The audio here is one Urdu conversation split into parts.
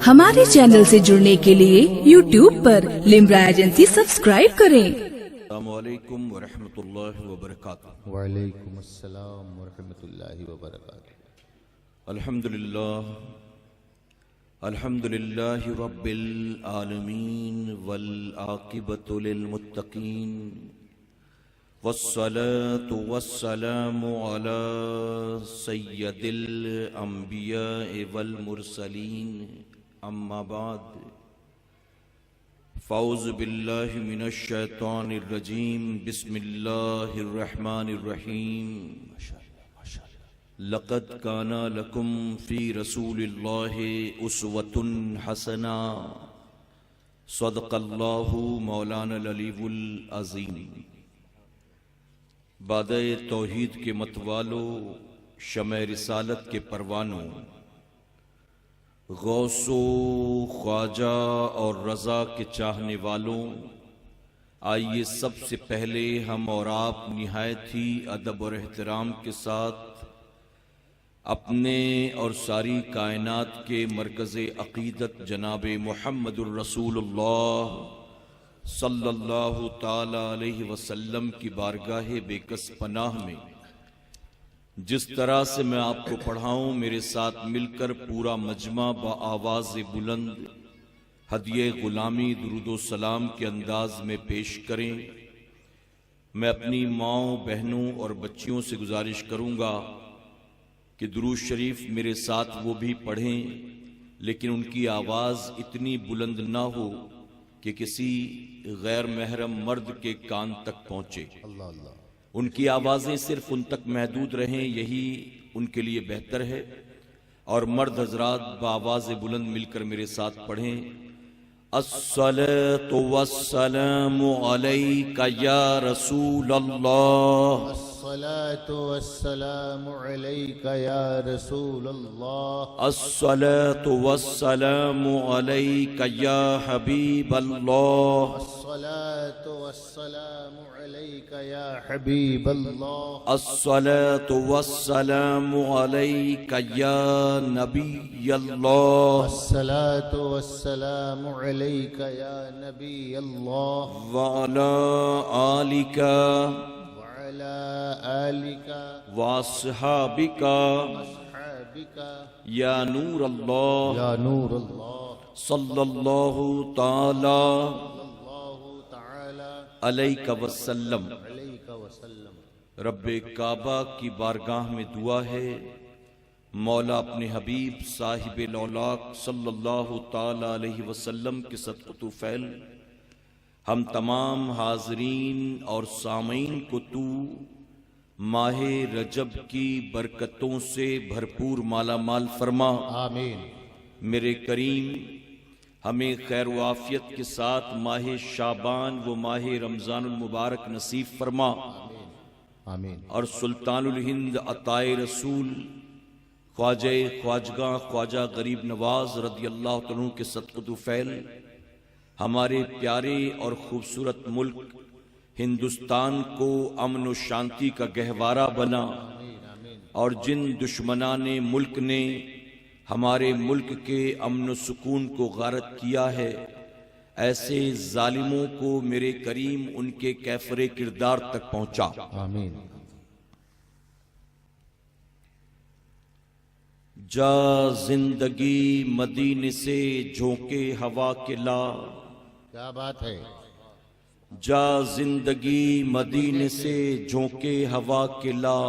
ہمارے چینل سے جڑنے کے لیے YouTube پر لمرا ایجنسی سبسکرائب کریں۔ السلام علیکم ورحمۃ اللہ وبرکاتہ۔ وعلیکم السلام ورحمۃ اللہ وبرکاتہ۔ الحمد للہ رب العالمین والعاقبۃ للمتقین والصلاة والسلام علی سید الانبیاء والمرسلین اما بعد فاعوذ باللہ من الشیطان الرجیم بسم اللہ الرحمن الرحیم لقد کان لکم فی رسول اللہ اسوۃ حسنہ صدق اللہ مولانا العلی العظیم۔ بادہ توحید کے متوالو، شمع رسالت کے پروانوں، غوث و خواجہ اور رضا کے چاہنے والوں، آئیے سب سے پہلے ہم اور آپ نہایت ہی ادب اور احترام کے ساتھ اپنے اور ساری کائنات کے مرکز عقیدت جناب محمد الرسول اللہ صلی اللہ تعالی علیہ وسلم کی بارگاہ بے کس پناہ میں جس طرح سے میں آپ کو پڑھاؤں، میرے ساتھ مل کر پورا مجمع بآواز بلند ہدیہ غلامی درود و سلام کے انداز میں پیش کریں۔ میں اپنی ماؤں، بہنوں اور بچیوں سے گزارش کروں گا کہ درود شریف میرے ساتھ وہ بھی پڑھیں، لیکن ان کی آواز اتنی بلند نہ ہو کہ کسی غیر محرم مرد کے کان تک پہنچے۔ ان کی آوازیں صرف ان تک محدود رہیں، یہی ان کے لیے بہتر ہے۔ اور مرد حضرات بآواز بلند مل کر میرے ساتھ پڑھیں۔ الصلاۃ والسلام علیک یا رسول اللہ، الصلاۃ والسلام علیک یا رسول اللہ، الصلاۃ والسلام علیک یا حبیب اللہ، الصلاۃ والسلام علیک یا حبیب اللہ، الصلاۃ والسلام علیک یا نبی اللہ، الصلاۃ والسلام علیک یا نبی اللہ، وعلی آلک وعلی آلک واصحابک واصحابک یا نور اللہ، یا نور اللہ، صلی اللہ تعالی اللہ تعالی علیہ وسلم۔ علیک وسلم۔ رب کعبہ کی بارگاہ میں دعا ہے، مولا اپنے حبیب صاحب الاولاق صلی اللہ تعالی علیہ وسلم کے صدقۃ فعل ہم تمام حاضرین اور سامعین کو تو ماہ رجب کی برکتوں سے بھرپور مالا مال فرما۔ آمین۔ میرے کریم ہمیں خیر و عافیت کے ساتھ ماہ شعبان و ماہ رمضان المبارک نصیب فرما، آمین۔ اور سلطان الہند عطائے رسول خواجہ خواجگاں خواجہ غریب نواز رضی اللہ عنہ کے صدقۃ فعل ہمارے پیارے اور خوبصورت ملک ہندوستان کو امن و شانتی کا گہوارہ بنا، اور جن دشمنان ملک نے ہمارے ملک کے امن و سکون کو غارت کیا ہے، ایسے ظالموں کو میرے کریم ان کے کیفر کردار تک پہنچا۔ آمین۔ جا زندگی مدینے سے جھونکے ہوا کے لا، کیا بات ہے۔ جا زندگی مدینے سے جھونکے ہوا کے لا،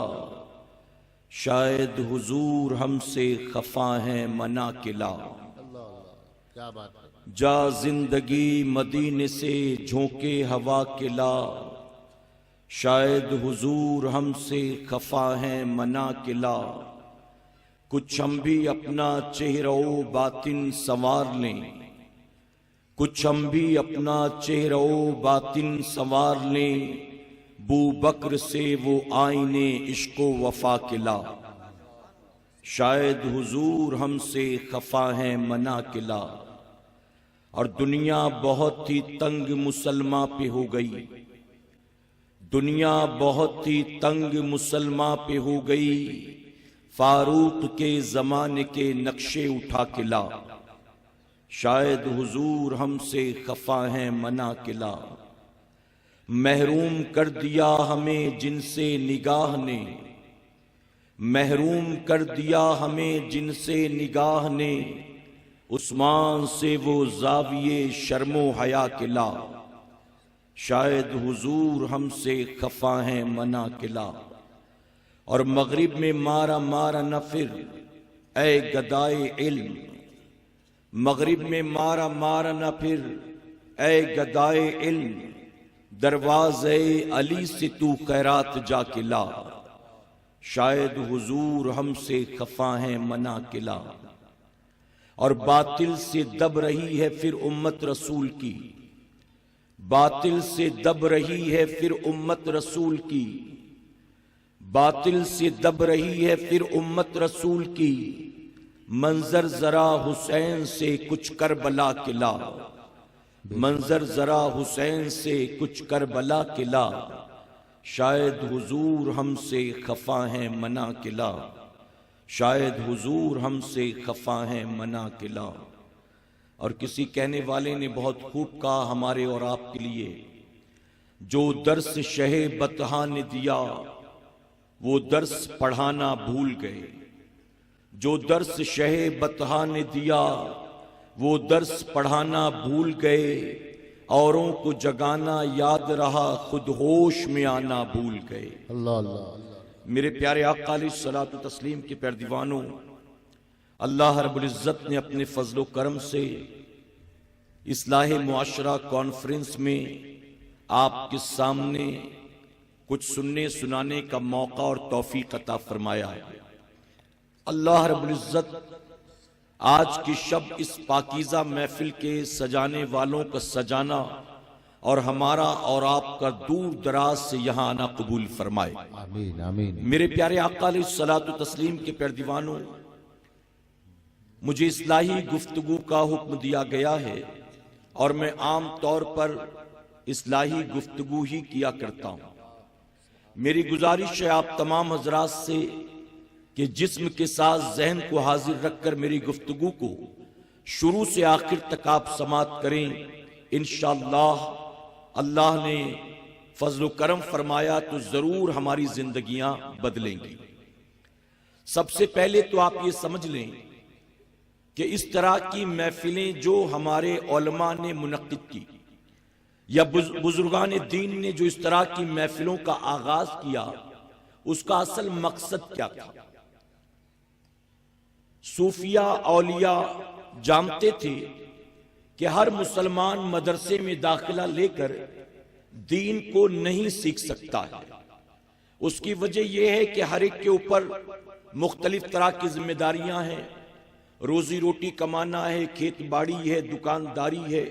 شاید حضور ہم سے خفا ہیں منا کے لا۔ کیا بات ہے۔ جا زندگی مدینے سے جھونکے ہوا کے لا، شاید حضور ہم سے خفا ہیں منا کے لا۔ کچھ ہم بھی اپنا چہرہ و باطن سنوار لیں، کچھ ہم بھی اپنا چہرہ و باطن سنوار لیں، بو بکر سے وہ آئینے عشق و وفا کے لا، شاید حضور ہم سے خفا ہیں منا کے لا۔ اور دنیا بہت ہی تنگ مسلمہ پہ ہو گئی، دنیا بہت ہی تنگ مسلمہ پہ ہو گئی، فاروق کے زمانے کے نقشے اٹھا کے لا، شاید حضور ہم سے خفا ہیں منا کے لا۔ محروم کر دیا ہمیں جن سے نگاہ نے، محروم کر دیا ہمیں جن سے نگاہ نے، عثمان سے وہ زاویے شرم و حیا کے لا، شاید حضور ہم سے خفا ہیں منا کے لا۔ اور مغرب میں مارا مارا نہ پھر اے گدائے علم، مغرب میں مارا مارا نہ پھر اے گدائے علم، دروازے علی سے تو خیرات جا کے لا، شاید حضور ہم سے خفا ہیں منا کے لا۔ اور باطل سے دب رہی ہے پھر امت رسول کی، باطل سے دب رہی ہے پھر امت رسول کی، باطل سے دب رہی ہے پھر امت رسول کی، منظر ذرا حسین سے کچھ کربلا کے لا، منظر ذرا حسین سے کچھ کربلا کے لا، شاید حضور ہم سے خفا ہیں منا کے لا، شاید حضور ہم سے خفا ہیں منا کے لا۔ اور کسی کہنے والے نے بہت خوب کہا ہمارے اور آپ کے لیے، جو درس شہ بطحا نے دیا وہ درس پڑھانا بھول گئے، جو درس شہ بطحا نے دیا وہ درس پڑھانا بھول گئے، اوروں کو جگانا یاد رہا خود ہوش میں آنا بھول گئے۔ اللہ اللہ۔ میرے پیارے آقا علیہ الصلوۃ والتسلیم کے پیارے دیوانوں، اللہ رب العزت نے اپنے فضل و کرم سے اصلاح معاشرہ کانفرنس میں آپ کے سامنے کچھ سننے سنانے کا موقع اور توفیق عطا فرمایا ہے۔ اللہ رب العزت آج کی شب اس پاکیزہ محفل کے سجانے والوں کا سجانا اور ہمارا اور آپ کا دور دراز سے یہاں آنا قبول فرمائے، آمین آمین۔ میرے پیارے آقا علیہ الصلوۃ والتسلیم کے پیارے دیوانوں، مجھے اصلاحی گفتگو کا حکم دیا گیا ہے اور میں عام طور پر اصلاحی گفتگو ہی کیا کرتا ہوں۔ میری گزارش ہے آپ تمام حضرات سے کہ جسم کے ساتھ ذہن کو حاضر رکھ کر میری گفتگو کو شروع سے آخر تک آپ سماعت کریں، انشاءاللہ اللہ نے فضل و کرم فرمایا تو ضرور ہماری زندگیاں بدلیں گی۔ سب سے پہلے تو آپ یہ سمجھ لیں کہ اس طرح کی محفلیں جو ہمارے علماء نے منعقد کی یا بزرگان دین نے جو اس طرح کی محفلوں کا آغاز کیا، اس کا اصل مقصد کیا تھا؟ صوفیہ اولیاء جانتے تھے کہ ہر مسلمان مدرسے میں داخلہ لے کر دین کو نہیں سیکھ سکتا ہے۔ اس کی وجہ یہ ہے کہ ہر ایک کے اوپر مختلف طرح کی ذمہ داریاں ہیں، روزی روٹی کمانا ہے، کھیت باڑی ہے، دکانداری ہے،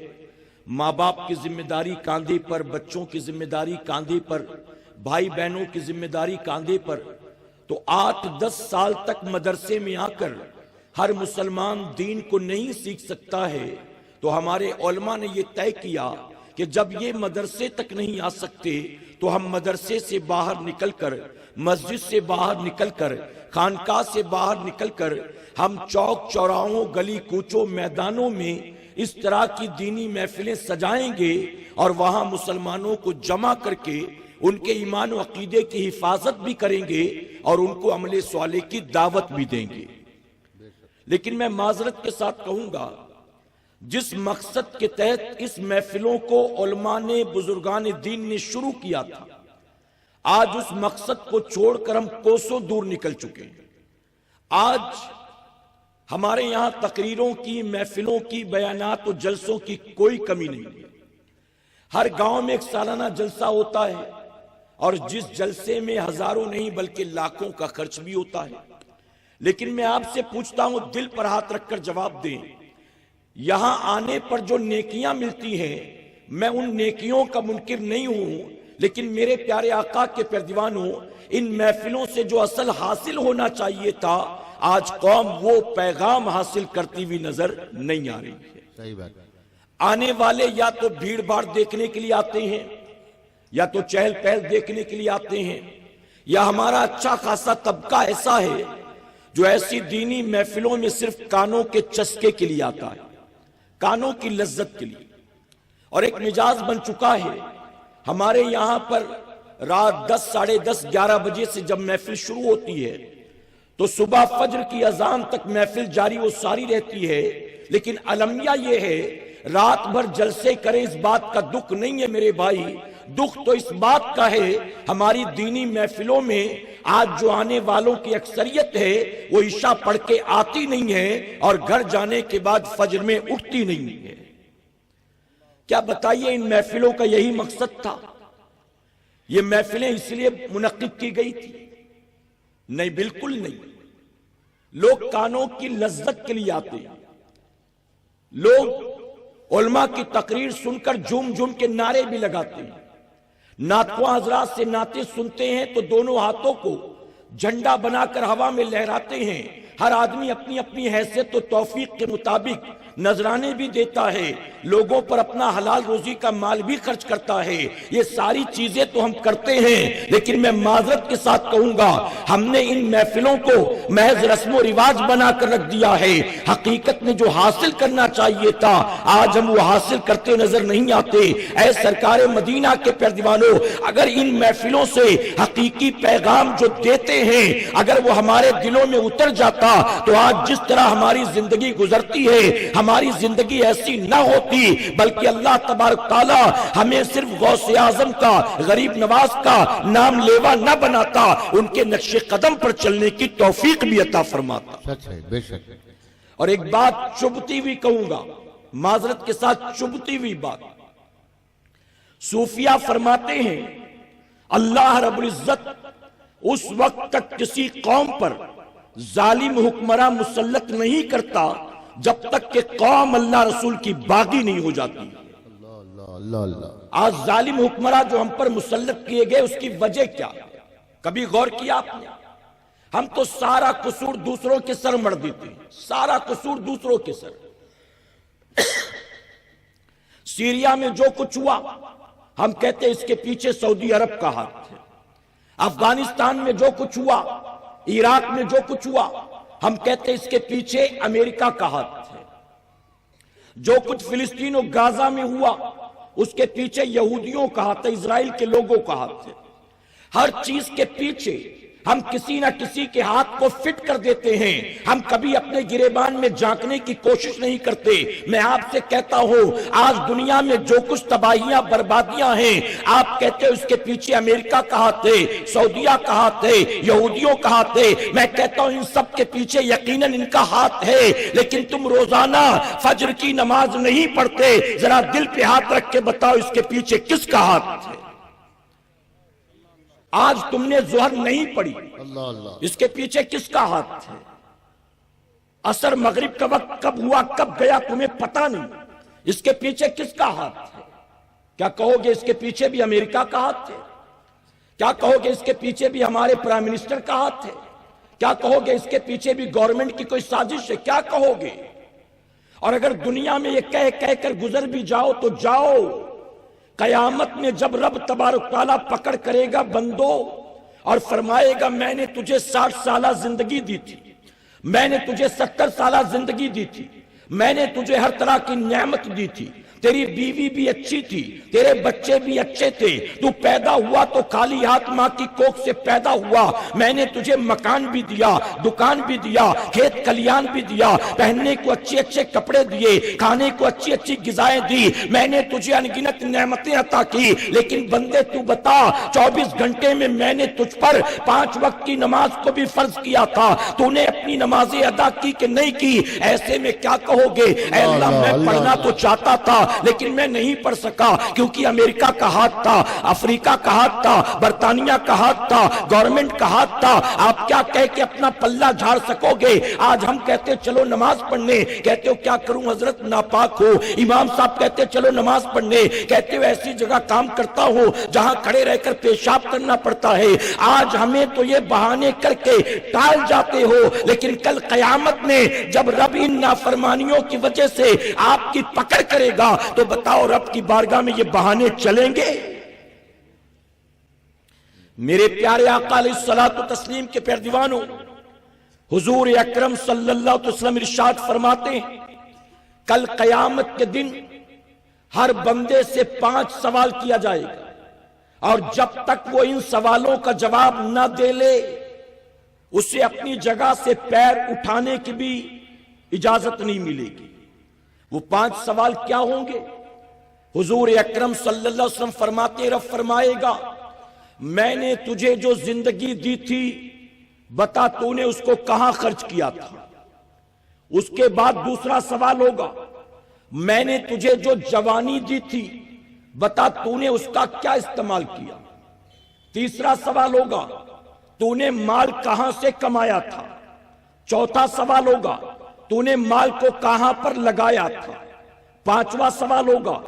ماں باپ کی ذمہ داری کاندھے پر، بچوں کی ذمہ داری کاندھے پر، بھائی بہنوں کی ذمہ داری کاندھے پر۔ تو 8-10 سال تک مدرسے میں آ کر ہر مسلمان دین کو نہیں سیکھ سکتا ہے، تو ہمارے علماء نے یہ طے کیا کہ جب یہ مدرسے تک نہیں آ سکتے تو ہم مدرسے سے باہر نکل کر، مسجد سے باہر نکل کر، خانقاہ سے باہر نکل کر ہم چوک چوراہوں، گلی کوچوں، میدانوں میں اس طرح کی دینی محفلیں سجائیں گے اور وہاں مسلمانوں کو جمع کر کے ان کے ایمان و عقیدے کی حفاظت بھی کریں گے اور ان کو عمل صالح کی دعوت بھی دیں گے۔ لیکن میں معذرت کے ساتھ کہوں گا، جس مقصد کے تحت اس محفلوں کو علماء نے، بزرگان دین نے شروع کیا تھا، آج اس مقصد کو چھوڑ کر ہم کوسوں دور نکل چکے ہیں۔ آج ہمارے یہاں تقریروں کی، محفلوں کی، بیانات و جلسوں کی کوئی کمی نہیں ہے۔ ہر گاؤں میں ایک سالانہ جلسہ ہوتا ہے اور جس جلسے میں ہزاروں نہیں بلکہ لاکھوں کا خرچ بھی ہوتا ہے۔ لیکن میں آپ سے پوچھتا ہوں، دل پر ہاتھ رکھ کر جواب دیں، یہاں آنے پر جو نیکیاں ملتی ہیں، میں ان نیکیوں کا منکر نہیں ہوں، لیکن میرے پیارے آقا کے پیروانوں، ان محفلوں سے جو اصل حاصل ہونا چاہیے تھا، آج قوم وہ پیغام حاصل کرتی ہوئی نظر نہیں آ رہی ہے۔ صحیح بات۔ آنے والے یا تو بھیڑ بھاڑ دیکھنے کے لیے آتے ہیں، یا تو چہل پہل دیکھنے کے لیے آتے ہیں، یا ہمارا اچھا خاصا طبقہ ایسا ہے جو ایسی دینی محفلوں میں صرف کانوں کے چسکے کے لیے آتا ہے، کانوں کی لذت کے لیے، اور ایک مجاز بن چکا ہے ہمارے یہاں پر رات 10، 10:30، 11 بجے سے جب محفل شروع ہوتی ہے تو صبح فجر کی اذان تک محفل جاری و ساری رہتی ہے، لیکن المیہ یہ ہے رات بھر جلسے کریں اس بات کا دکھ نہیں ہے میرے بھائی، دکھ تو اس بات کا ہے ہماری دینی محفلوں میں آج جو آنے والوں کی اکثریت ہے وہ عشاء پڑھ کے آتی نہیں ہے اور گھر جانے کے بعد فجر میں اٹھتی نہیں ہے۔ کیا بتائیے ان محفلوں کا یہی مقصد تھا؟ یہ محفلیں اس لیے منعقد کی گئی تھی؟ نہیں، بالکل نہیں۔ لوگ کانوں کی لذت کے لیے آتے ہیں، لوگ علماء کی تقریر سن کر جھوم جھوم کے نعرے بھی لگاتے ہیں، نعتخواں حضرات سے نعتیں سنتے ہیں تو دونوں ہاتھوں کو جھنڈا بنا کر ہوا میں لہراتے ہیں، ہر آدمی اپنی اپنی حیثیت و توفیق کے مطابق نذرانے بھی دیتا ہے، لوگوں پر اپنا حلال روزی کا مال بھی خرچ کرتا ہے۔ یہ ساری چیزیں تو ہم کرتے ہیں، لیکن میں معذرت کے ساتھ کہوں گا ہم نے ان محفلوں کو محض رسم و رواج بنا کر رکھ دیا ہے، حقیقت میں جو حاصل کرنا چاہیے تھا آج ہم وہ حاصل کرتے نظر نہیں آتے۔ اے سرکار مدینہ کے پیروانوں، اگر ان محفلوں سے حقیقی پیغام جو دیتے ہیں اگر وہ ہمارے دلوں میں اتر جاتا تو آج جس طرح ہماری زندگی گزرتی ہے ہماری زندگی ایسی نہ ہوتی، بلکہ اللہ تبارک تعالی ہمیں صرف غوث اعظم کا، غریب نواز کا نام لیوا نہ بناتا، ان کے نقش قدم پر چلنے کی توفیق بھی عطا فرماتا۔ سچ ہے، بے شک۔ اور ایک بات چبھتی ہوئی کہوں گا، معذرت کے ساتھ چبھتی ہوئی بات، صوفیہ فرماتے ہیں اللہ رب العزت اس وقت تک کسی قوم پر ظالم حکمراں مسلط نہیں کرتا جب تک کہ قوم اللہ رسول کی باغی نہیں ہو جاتی۔ آج ظالم حکمراں جو ہم پر مسلط کیے گئے اس کی وجہ کیا؟ کبھی غور کیا آپ نے؟ ہم تو سارا قصور دوسروں کے سر مڑ دیتے ہیں، سارا قصور دوسروں کے سر۔ سیریا میں جو کچھ ہوا ہم کہتے اس کے پیچھے سعودی عرب کا ہاتھ ہے، افغانستان میں جو کچھ ہوا، عراق میں جو کچھ ہوا ہم کہتے اس کے پیچھے امریکہ کا ہاتھ ہے، جو کچھ فلسطین و غازہ میں ہوا اس کے پیچھے یہودیوں کا ہاتھ ہے، اسرائیل کے لوگوں کا ہاتھ ہے۔ ہر چیز کے پیچھے ہم کسی نہ کسی کے ہاتھ کو فٹ کر دیتے ہیں، ہم کبھی اپنے گریبان میں جھانکنے کی کوشش نہیں کرتے۔ میں آپ سے کہتا ہوں آج دنیا میں جو کچھ تباہیاں بربادیاں ہیں آپ کہتے ہو اس کے پیچھے امریکہ کا ہاتھ ہے، سعودیہ کا ہاتھ ہے، یہودیوں کا ہاتھ ہے، میں کہتا ہوں ان سب کے پیچھے یقیناً ان کا ہاتھ ہے، لیکن تم روزانہ فجر کی نماز نہیں پڑھتے، ذرا دل پہ ہاتھ رکھ کے بتاؤ اس کے پیچھے کس کا ہاتھ ہے؟ آج تم نے ظہر نہیں پڑھی، اس کے پیچھے کس کا ہاتھ ہے؟ عصر مغرب کا وقت کب ہوا کب گیا تمہیں پتہ نہیں، اس کے پیچھے کس کا ہاتھ ہے؟ کیا کہو گے اس کے پیچھے بھی امریکہ کا ہاتھ ہے؟ کیا کہو گے اس کے پیچھے بھی ہمارے پرائم منسٹر کا ہاتھ ہے؟ کیا کہو گے اس کے پیچھے بھی گورنمنٹ کی کوئی سازش ہے؟ کیا کہو گے؟ اور اگر دنیا میں یہ کہہ کر گزر بھی جاؤ تو جاؤ، قیامت میں جب رب تبارک تعالیٰ پکڑ کرے گا بندو اور فرمائے گا میں نے تجھے 60 سالہ زندگی دی تھی، میں نے تجھے 70 سالہ زندگی دی تھی، میں نے تجھے ہر طرح کی نعمت دی تھی، تیری بیوی بھی اچھی تھی، تیرے بچے بھی اچھے تھے، تو پیدا ہوا تو خالی ہاتھ ماں کی کوکھ سے پیدا ہوا، میں نے تجھے مکان بھی دیا، دکان بھی دیا، کھیت کھلیان بھی دیا، پہننے کو اچھے اچھے کپڑے دیے، کھانے کو اچھی اچھی غذائیں دی، میں نے تجھے انگنت نعمتیں عطا کی، لیکن بندے تو بتا 24 گھنٹے میں میں نے تجھ پر 5 وقت کی نماز کو بھی فرض کیا تھا، تو نے اپنی نمازیں ادا کی کہ نہیں کی؟ ایسے میں کیا کہو گے؟ اے اللہ میں پڑھنا تو چاہتا تھا لیکن میں نہیں پڑھ سکا کیونکہ امریکہ کا ہاتھ تھا، افریقہ کا ہاتھ تھا، برطانیہ کا ہاتھ تھا، گورنمنٹ کا ہاتھ تھا۔ آپ کیا کہہ کے اپنا پلہ جھاڑ سکو گے؟ آج ہم کہتے چلو نماز پڑھنے، کہتے ہو کیا کروں حضرت ناپاک ہو، امام صاحب کہتے چلو نماز پڑھنے، کہتے ہو ایسی جگہ کام کرتا ہوں جہاں کھڑے رہ کر پیشاب کرنا پڑتا ہے۔ آج ہمیں تو یہ بہانے کر کے ٹال جاتے ہو، لیکن کل قیامت میں جب رب ان نافرمانیوں کی وجہ سے آپ کی پکڑ کرے گا تو بتاؤ رب کی بارگاہ میں یہ بہانے چلیں گے؟ میرے پیارے آقا علیہ الصلوۃ والتسلیم کے پیروانوں، حضور اکرم صلی اللہ علیہ وسلم ارشاد فرماتے ہیں کل قیامت کے دن ہر بندے سے 5 سوال کیا جائے گا، اور جب تک وہ ان سوالوں کا جواب نہ دے لے اسے اپنی جگہ سے پیر اٹھانے کی بھی اجازت نہیں ملے گی۔ وہ 5 سوال کیا ہوں گے؟ حضور اکرم صلی اللہ علیہ وسلم فرماتے، رب فرمائے گا میں نے تجھے جو زندگی دی تھی بتا تو نے اس کو کہاں خرچ کیا تھا۔ اس کے بعد دوسرا سوال ہوگا میں نے تجھے جو جوانی دی تھی بتا تو نے اس کا کیا استعمال کیا۔ تیسرا سوال ہوگا تو نے مال کہاں سے کمایا تھا۔ چوتھا سوال ہوگا تو نے مال کو کہاں پر لگایا تھا۔ 5واں سوال ہوگا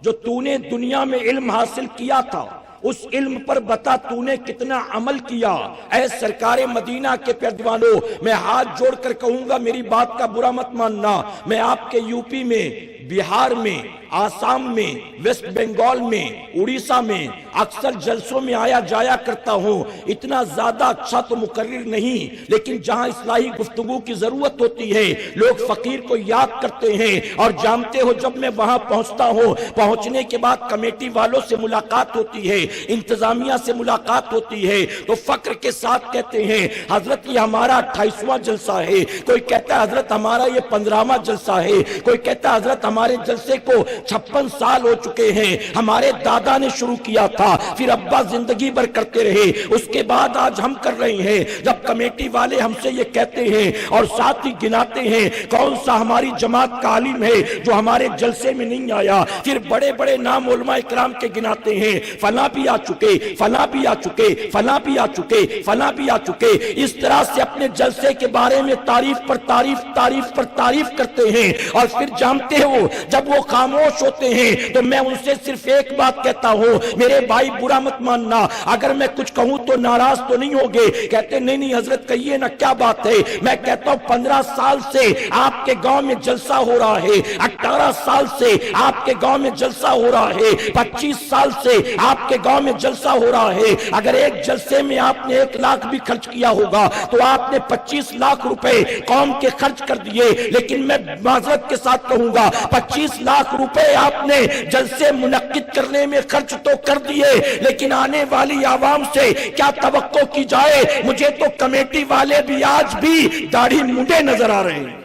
جو تو نے دنیا میں علم حاصل کیا تھا اس علم پر بتا تو نے کتنا عمل کیا۔ اے سرکار مدینہ کے پیروانوں، میں ہاتھ جوڑ کر کہوں گا میری بات کا برا مت ماننا، میں آپ کے یو پی میں، بہار میں، آسام میں، ویسٹ بنگال میں، اڑیسہ میں اکثر جلسوں میں آیا جایا کرتا ہوں۔ اتنا زیادہ اچھا تو مقرر نہیں، لیکن جہاں اصلاحی گفتگو کی ضرورت ہوتی ہے لوگ فقیر کو یاد کرتے ہیں، اور جانتے ہو جب میں وہاں پہنچتا ہوں پہنچنے کے بعد کمیٹی والوں سے ملاقات ہوتی ہے، انتظامیہ سے ملاقات ہوتی ہے، تو فخر کے ساتھ کہتے ہیں حضرت یہ ہمارا 28واں جلسہ ہے، کوئی کہتا ہے حضرت ہمارا یہ 15واں جلسہ ہے، کوئی کہتا ہے حضرت ہمارے جلسے کو 56 سال ہو چکے ہیں، ہمارے دادا نے شروع کیا تھا، پھر ابا زندگی بھر کرتے رہے، اس کے بعد آج ہم کر رہے ہیں۔ جب کمیٹی والے ہم سے یہ کہتے ہیں اور ساتھ ہی گناتے ہیں کون سا ہماری جماعت کا عالم ہے جو ہمارے جلسے میں نہیں آیا، پھر بڑے بڑے نام علماء اکرام کے گناتے ہیں، فلاں بھی آ چکے، فلاں بھی آ چکے، فلاں بھی آ چکے، فلاں بھی آ چکے، اس طرح سے اپنے جلسے کے بارے میں تعریف پر تعریف، تعریف پر تعریف کرتے ہیں، اور پھر جانتے ہو جب وہ خاموش ہوتے ہیں تو میں ان سے صرف ایک بات کہتا ہوں میرے بھائی برا مت ماننا، اگر میں کچھ کہوں تو ناراض تو نہیں ہوگے؟ کہتے نہیں نہیں حضرت کہیے نا کیا بات ہے۔ میں کہتا ہوں 15 سال سے آپ کے گاؤں میں جلسہ ہو رہا ہے، 18 سال سے آپ کے گاؤں میں جلسہ ہو رہا ہے، 25 سال سے آپ کے گاؤں میں جلسہ ہو رہا ہے، اگر ایک جلسے میں آپ نے 1 لاکھ بھی خرچ کیا ہوگا تو آپ نے 25 لاکھ روپے قوم کے خرچ کر دیے، لیکن میں معذرت کے ساتھ کہوں گا 25 لاکھ روپے آپ نے جلسے منعقد کرنے میں خرچ تو کر دیے، لیکن آنے والی عوام سے کیا توقع کی جائے؟ مجھے تو کمیٹی والے بھی آج بھی داڑھی مونڈے نظر آ رہے ہیں۔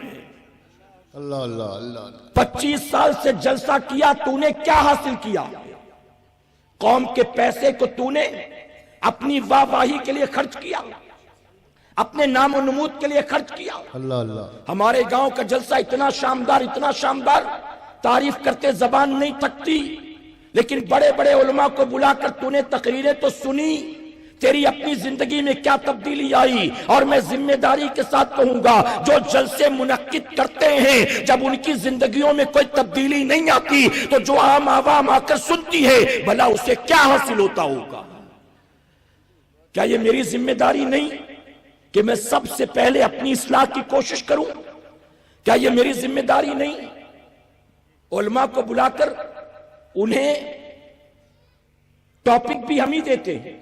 اللہ اللہ اللہ 25 سال سے جلسہ کیا، تو نے کیا حاصل کیا؟ قوم کے پیسے کو تو نے اپنی واہ واہی کے لیے خرچ کیا، اپنے نام و نمود کے لیے خرچ کیا۔ اللہ اللہ ہمارے گاؤں کا جلسہ اتنا شاندار، اتنا شاندار، تعریف کرتے زبان نہیں تھکتی، لیکن بڑے بڑے علماء کو بلا کر تو نے تقریریں تو سنی، تیری اپنی زندگی میں کیا تبدیلی آئی؟ اور میں ذمہ داری کے ساتھ کہوں گا جو جلسے منعقد کرتے ہیں جب ان کی زندگیوں میں کوئی تبدیلی نہیں آتی تو جو عام عوام آ کر سنتی ہے بھلا اسے کیا حاصل ہوتا ہوگا؟ کیا یہ میری ذمہ داری نہیں کہ میں سب سے پہلے اپنی اصلاح کی کوشش کروں؟ کیا یہ میری ذمہ داری نہیں علماء کو بلا کر انہیں ٹاپک بھی ہم ہی دیتے ہیں،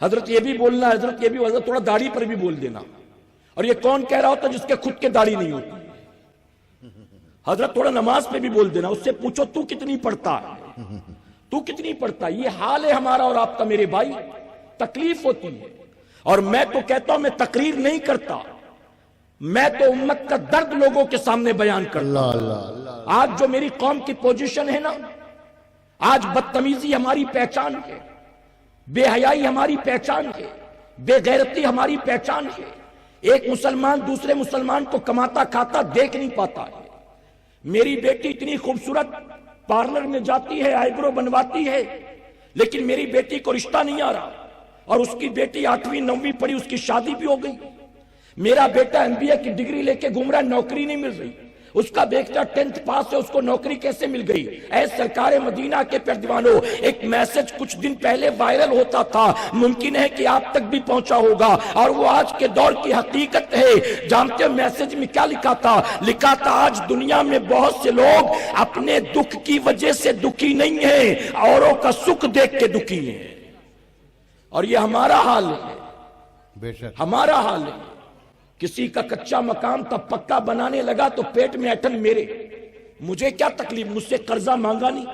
حضرت یہ بھی بولنا، حضرت یہ بھی، حضرت تھوڑا داڑھی پر بھی بول دینا، اور یہ کون کہہ رہا ہوتا جس کے خود کے داڑھی نہیں ہوتی؟ حضرت تھوڑا نماز پہ بھی بول دینا، اس سے پوچھو تو کتنی پڑھتا ہے، تو کتنی پڑھتا ہے؟ یہ حال ہے ہمارا اور آپ کا میرے بھائی، تکلیف ہوتی ہے۔ اور میں تو کہتا ہوں میں تقریر نہیں کرتا، میں تو امت کا درد لوگوں کے سامنے بیان کرتا ہوں۔ آج جو میری قوم کی پوزیشن ہے نا، آج بدتمیزی ہماری پہچان ہے، بے حیائی ہماری پہچان ہے، بے غیرتی ہماری پہچان ہے۔ ایک مسلمان دوسرے مسلمان کو کماتا کھاتا دیکھ نہیں پاتا ہے۔ میری بیٹی اتنی خوبصورت پارلر میں جاتی ہے، آئی برو بنواتی ہے، لیکن میری بیٹی کو رشتہ نہیں آ رہا، اور اس کی بیٹی 8ویں 9ویں پڑھی، اس کی شادی بھی ہو گئی۔ میرا بیٹا MBA کی ڈگری لے کے گھوم رہا ہے، نوکری نہیں مل رہی۔ اس کا بیٹا 10th پاس ہے، اس کو نوکری کیسے مل گئی؟ اے سرکار مدینہ کے پیروانوں، ایک میسج کچھ دن پہلے وائرل ہوتا تھا، ممکن ہے کہ آپ تک بھی پہنچا ہوگا، اور وہ آج کے دور کی حقیقت ہے۔ جانتے ہو میسج میں کیا لکھا تھا؟ لکھا تھا آج دنیا میں بہت سے لوگ اپنے دکھ کی وجہ سے دکھی نہیں ہیں، اوروں کا سکھ دیکھ کے دکھی ہیں، اور یہ ہمارا حال ہے، بے شک ہمارا حال ہے۔ کسی کا کچا مکان تب پکا بنانے لگا تو پیٹ میں ایٹھن میرے، مجھے کیا تکلیف، مجھ سے قرضہ مانگا نہیں،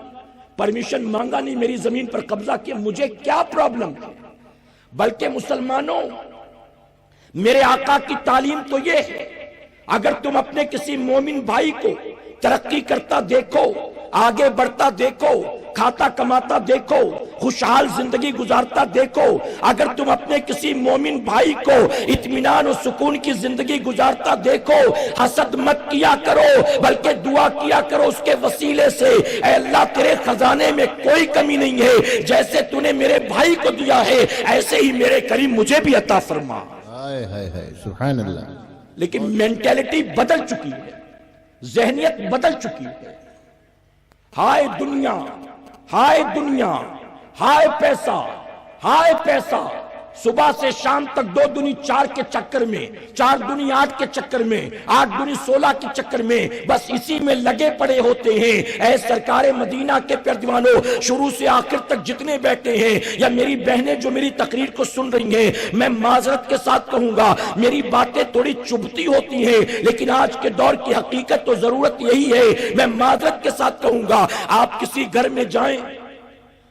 پرمیشن مانگا نہیں، میری زمین پر قبضہ کیا، مجھے کیا پرابلم ہے؟ بلکہ مسلمانوں، میرے آقا کی تعلیم تو یہ ہے، اگر تم اپنے کسی مومن بھائی کو ترقی کرتا دیکھو، آگے بڑھتا دیکھو، کھاتا کماتا دیکھو، خوشحال زندگی گزارتا دیکھو، اگر تم اپنے کسی مومن بھائی کو اطمینان و سکون کی زندگی گزارتا دیکھو، حسد مت کیا کرو، بلکہ دعا کیا کرو اس کے وسیلے سے، اے اللہ تیرے خزانے میں کوئی کمی نہیں ہے، جیسے تو نے میرے بھائی کو دیا ہے ایسے ہی میرے کریم مجھے بھی عطا فرما۔ ہائے ہائے ہائے سبحان اللہ۔ لیکن مینٹیلٹی بدل چکی ہے، ذہنیت بدل چکی ہے۔ ہائے دنیا، ہائے دنیا، ہائے پیسہ، ہائے پیسہ، صبح سے شام تک 2 دنی 4 کے چکر میں، 4 دنی 8 کے چکر میں، 8 دنی 16 کے چکر میں، بس اسی میں لگے پڑے ہوتے ہیں۔ اے سرکار مدینہ کے پیردوانوں، شروع سے آخر تک جتنے بیٹھے ہیں یا میری بہنیں جو میری تقریر کو سن رہی ہیں، میں معذرت کے ساتھ کہوں گا میری باتیں تھوڑی چبھتی ہوتی ہیں، لیکن آج کے دور کی حقیقت تو ضرورت یہی ہے۔ میں معذرت کے ساتھ کہوں گا، آپ کسی گھر میں جائیں،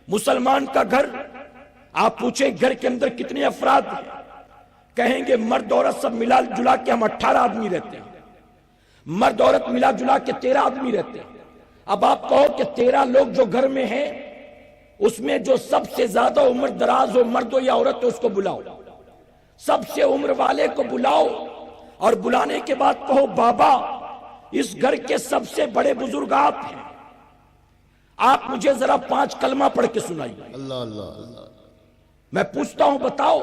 مسلمان کا گھر، آپ پوچھیں گھر کے اندر کتنے افراد ہیں، کہیں گے مرد عورت سب ملا جلا کے ہم 18 آدمی رہتے ہیں، مرد عورت ملا جلا کے 13 آدمی رہتے ہیں۔ اب آپ کہو کہ 13 لوگ جو گھر میں ہیں اس میں جو سب سے زیادہ عمر دراز ہو، مرد ہو یا عورت ہو، اس کو بلاؤ، سب سے عمر والے کو بلاؤ، اور بلانے کے بعد کہو بابا اس گھر کے سب سے بڑے بزرگ آپ ہیں، آپ مجھے ذرا 5 کلمہ پڑھ کے سنائیے۔ اللہ اللہ اللہ۔ میں پوچھتا ہوں بتاؤ،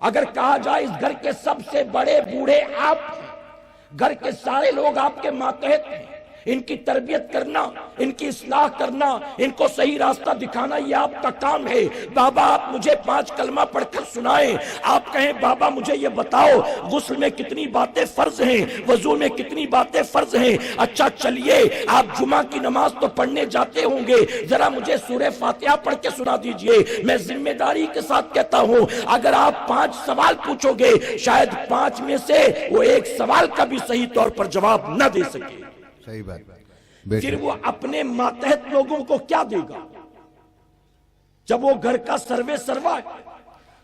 اگر کہا جائے اس گھر کے سب سے بڑے بوڑھے آپ ہیں، گھر کے سارے لوگ آپ کے ماتحت ہیں، ان کی تربیت کرنا، ان کی اصلاح کرنا، ان کو صحیح راستہ دکھانا یہ آپ کا کام ہے، بابا آپ مجھے 5 کلمہ پڑھ کر سنائیں۔ آپ کہیں بابا مجھے یہ بتاؤ غسل میں کتنی باتیں فرض ہیں، وضو میں کتنی باتیں فرض ہیں، اچھا چلیے آپ جمعہ کی نماز تو پڑھنے جاتے ہوں گے، ذرا مجھے سورہ فاتحہ پڑھ کے سنا دیجئے۔ میں ذمہ داری کے ساتھ کہتا ہوں اگر آپ 5 سوال پوچھو گے شاید 5 میں سے وہ ایک سوال کا بھی صحیح طور پر جواب نہ دے سکے، صحیح بات۔ پھر وہ اپنے ماتحت لوگوں کو کیا دے گا؟ جب وہ گھر کا سروا ہے،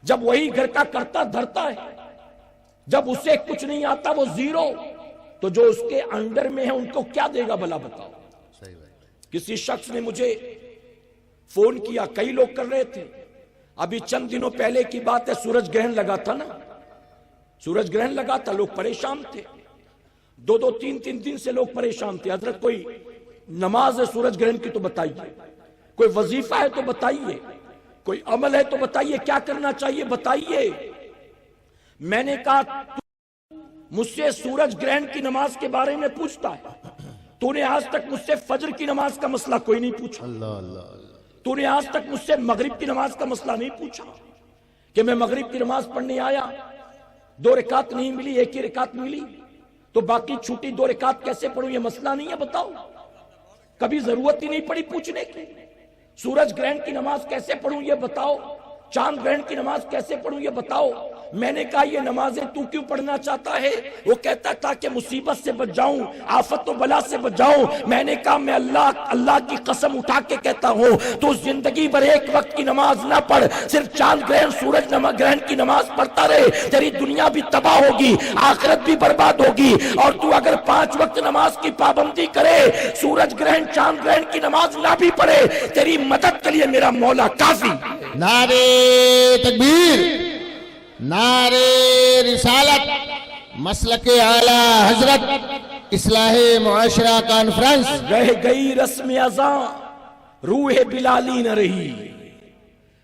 جب وہی گھر کا کرتا دھرتا ہے، جب اسے کچھ نہیں آتا وہ زیرو، تو جو اس کے انڈر میں ہے ان کو کیا دے گا بھلا بتاؤ؟ صحیح بات۔ کسی شخص نے مجھے فون کیا، کئی لوگ کر رہے تھے، ابھی چند دنوں پہلے کی بات ہے، سورج گرہن لگا تھا نا، سورج گرہن لگا تھا، لوگ پریشان تھے، 2 3 دن سے لوگ پریشان تھے، حضرت کوئی نماز ہے سورج گرہن کی تو بتائیے، کوئی وظیفہ ہے تو بتائیے، کوئی عمل ہے تو بتائیے، کیا کرنا چاہیے بتائیے۔ میں نے کہا مجھ سے سورج گرہن کی نماز کے بارے میں پوچھتا ہے، تو نے آج تک مجھ سے فجر کی نماز کا مسئلہ کوئی نہیں پوچھا، اللہ اللہ اللہ۔ تو نے آج تک مجھ سے مغرب کی نماز کا مسئلہ نہیں پوچھا کہ میں مغرب کی نماز پڑھنے آیا، 2 رکعت نہیں ملی، 1 ہی رکعت ملی، تو باقی چھوٹی 2 رکعت کیسے پڑھوں، یہ مسئلہ نہیں ہے بتاؤ، کبھی ضرورت ہی نہیں پڑی پوچھنے کی۔ سورج گرہن کی نماز کیسے پڑھوں یہ بتاؤ، چاند گرہن کی نماز کیسے پڑھوں یہ بتاؤ۔ میں نے کہا یہ نمازیں تو کیوں پڑھنا چاہتا ہے؟ وہ کہتا تھا کہ مصیبت سے بچ جاؤں، آفت و بلا سے بچ جاؤں۔ میں نے کہا میں اللہ کی قسم اٹھا کے کہتا ہوں تو زندگی بھر ایک وقت کی نماز نہ پڑھ، صرف چاند گرہن سورج گرہن کی نماز پڑھتا رہے، تیری دنیا بھی تباہ ہوگی، آخرت بھی برباد ہوگی، اور تو اگر 5 وقت نماز کی پابندی کرے، سورج گرہن چاند گرہن کی نماز نہ بھی پڑھے، تیری مدد کے لیے میرا مولا کافی۔ نعرے تکبیر، نعرے رسالت، مسلک اعلی حضرت اصلاح معاشرہ کانفرنس۔ رہ گئی رسم ازاں روح بلالی نہ رہی،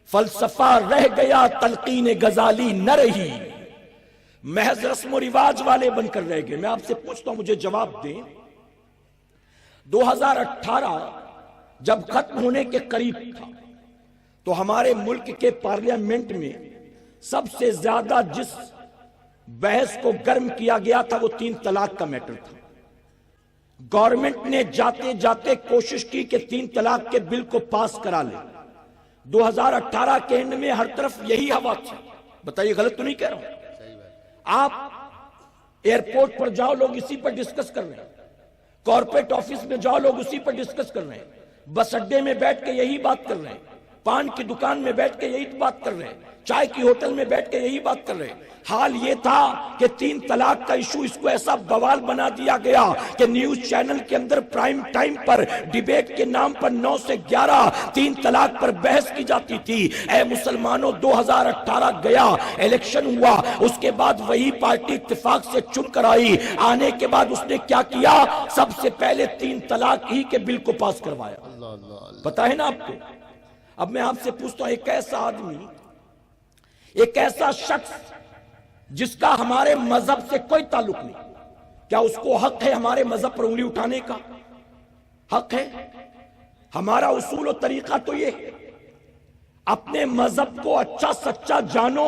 فلسفہ رہ گیا تلقین غزالی نہ رہی، محض رسم و رواج والے بن کر رہ گئے۔ میں آپ سے پوچھتا ہوں مجھے جواب دیں، 2018 جب ختم ہونے کے قریب تھا تو ہمارے ملک کے پارلیمنٹ میں سب سے زیادہ جس بحث کو گرم کیا گیا تھا وہ 3 طلاق کا میٹر تھا۔ گورنمنٹ نے جاتے جاتے کوشش کی کہ 3 طلاق کے بل کو پاس کرا لے۔ 2018 کے اینڈ میں ہر طرف یہی ہوا تھی، بتائیے غلط تو نہیں کہہ رہا ہوں؟ آپ ایئرپورٹ پر جاؤ لوگ اسی پر ڈسکس کر رہے ہیں، کارپوریٹ آفس میں جاؤ لوگ اسی پر ڈسکس کر رہے ہیں، بس اڈے میں بیٹھ کے یہی بات کر رہے ہیں، پان کی دکان میں بیٹھ کے یہی بات کر رہے ہیں، چائے کی ہوٹل میں بیٹھ کے یہی بات کر رہے ہیں۔ حال یہ تھا کہ 3 طلاق کا ایشو اس کو ایسا بوال بنا دیا گیا کہ نیوز چینل کے اندر پرائم ٹائم پر ڈیبیٹ کے نام پر 9 سے 11 3 طلاق پر بحث کی جاتی تھی۔ اے مسلمانوں، 2018 گیا، الیکشن ہوا، اس کے بعد وہی پارٹی اتفاق سے چن کر آئی، آنے کے بعد اس نے کیا کیا؟ سب سے پہلے 3 طلاق ہی کے بل کو پاس کروایا۔ پتا ہے نا آپ کو؟ اب میں آپ سے پوچھتا ہوں، ایک ایسا آدمی، ایک ایسا شخص جس کا ہمارے مذہب سے کوئی تعلق نہیں، کیا اس کو حق ہے ہمارے مذہب پر انگلی اٹھانے کا؟ حق ہے؟ ہمارا اصول و طریقہ تو یہ ہے، اپنے مذہب کو اچھا سچا جانو،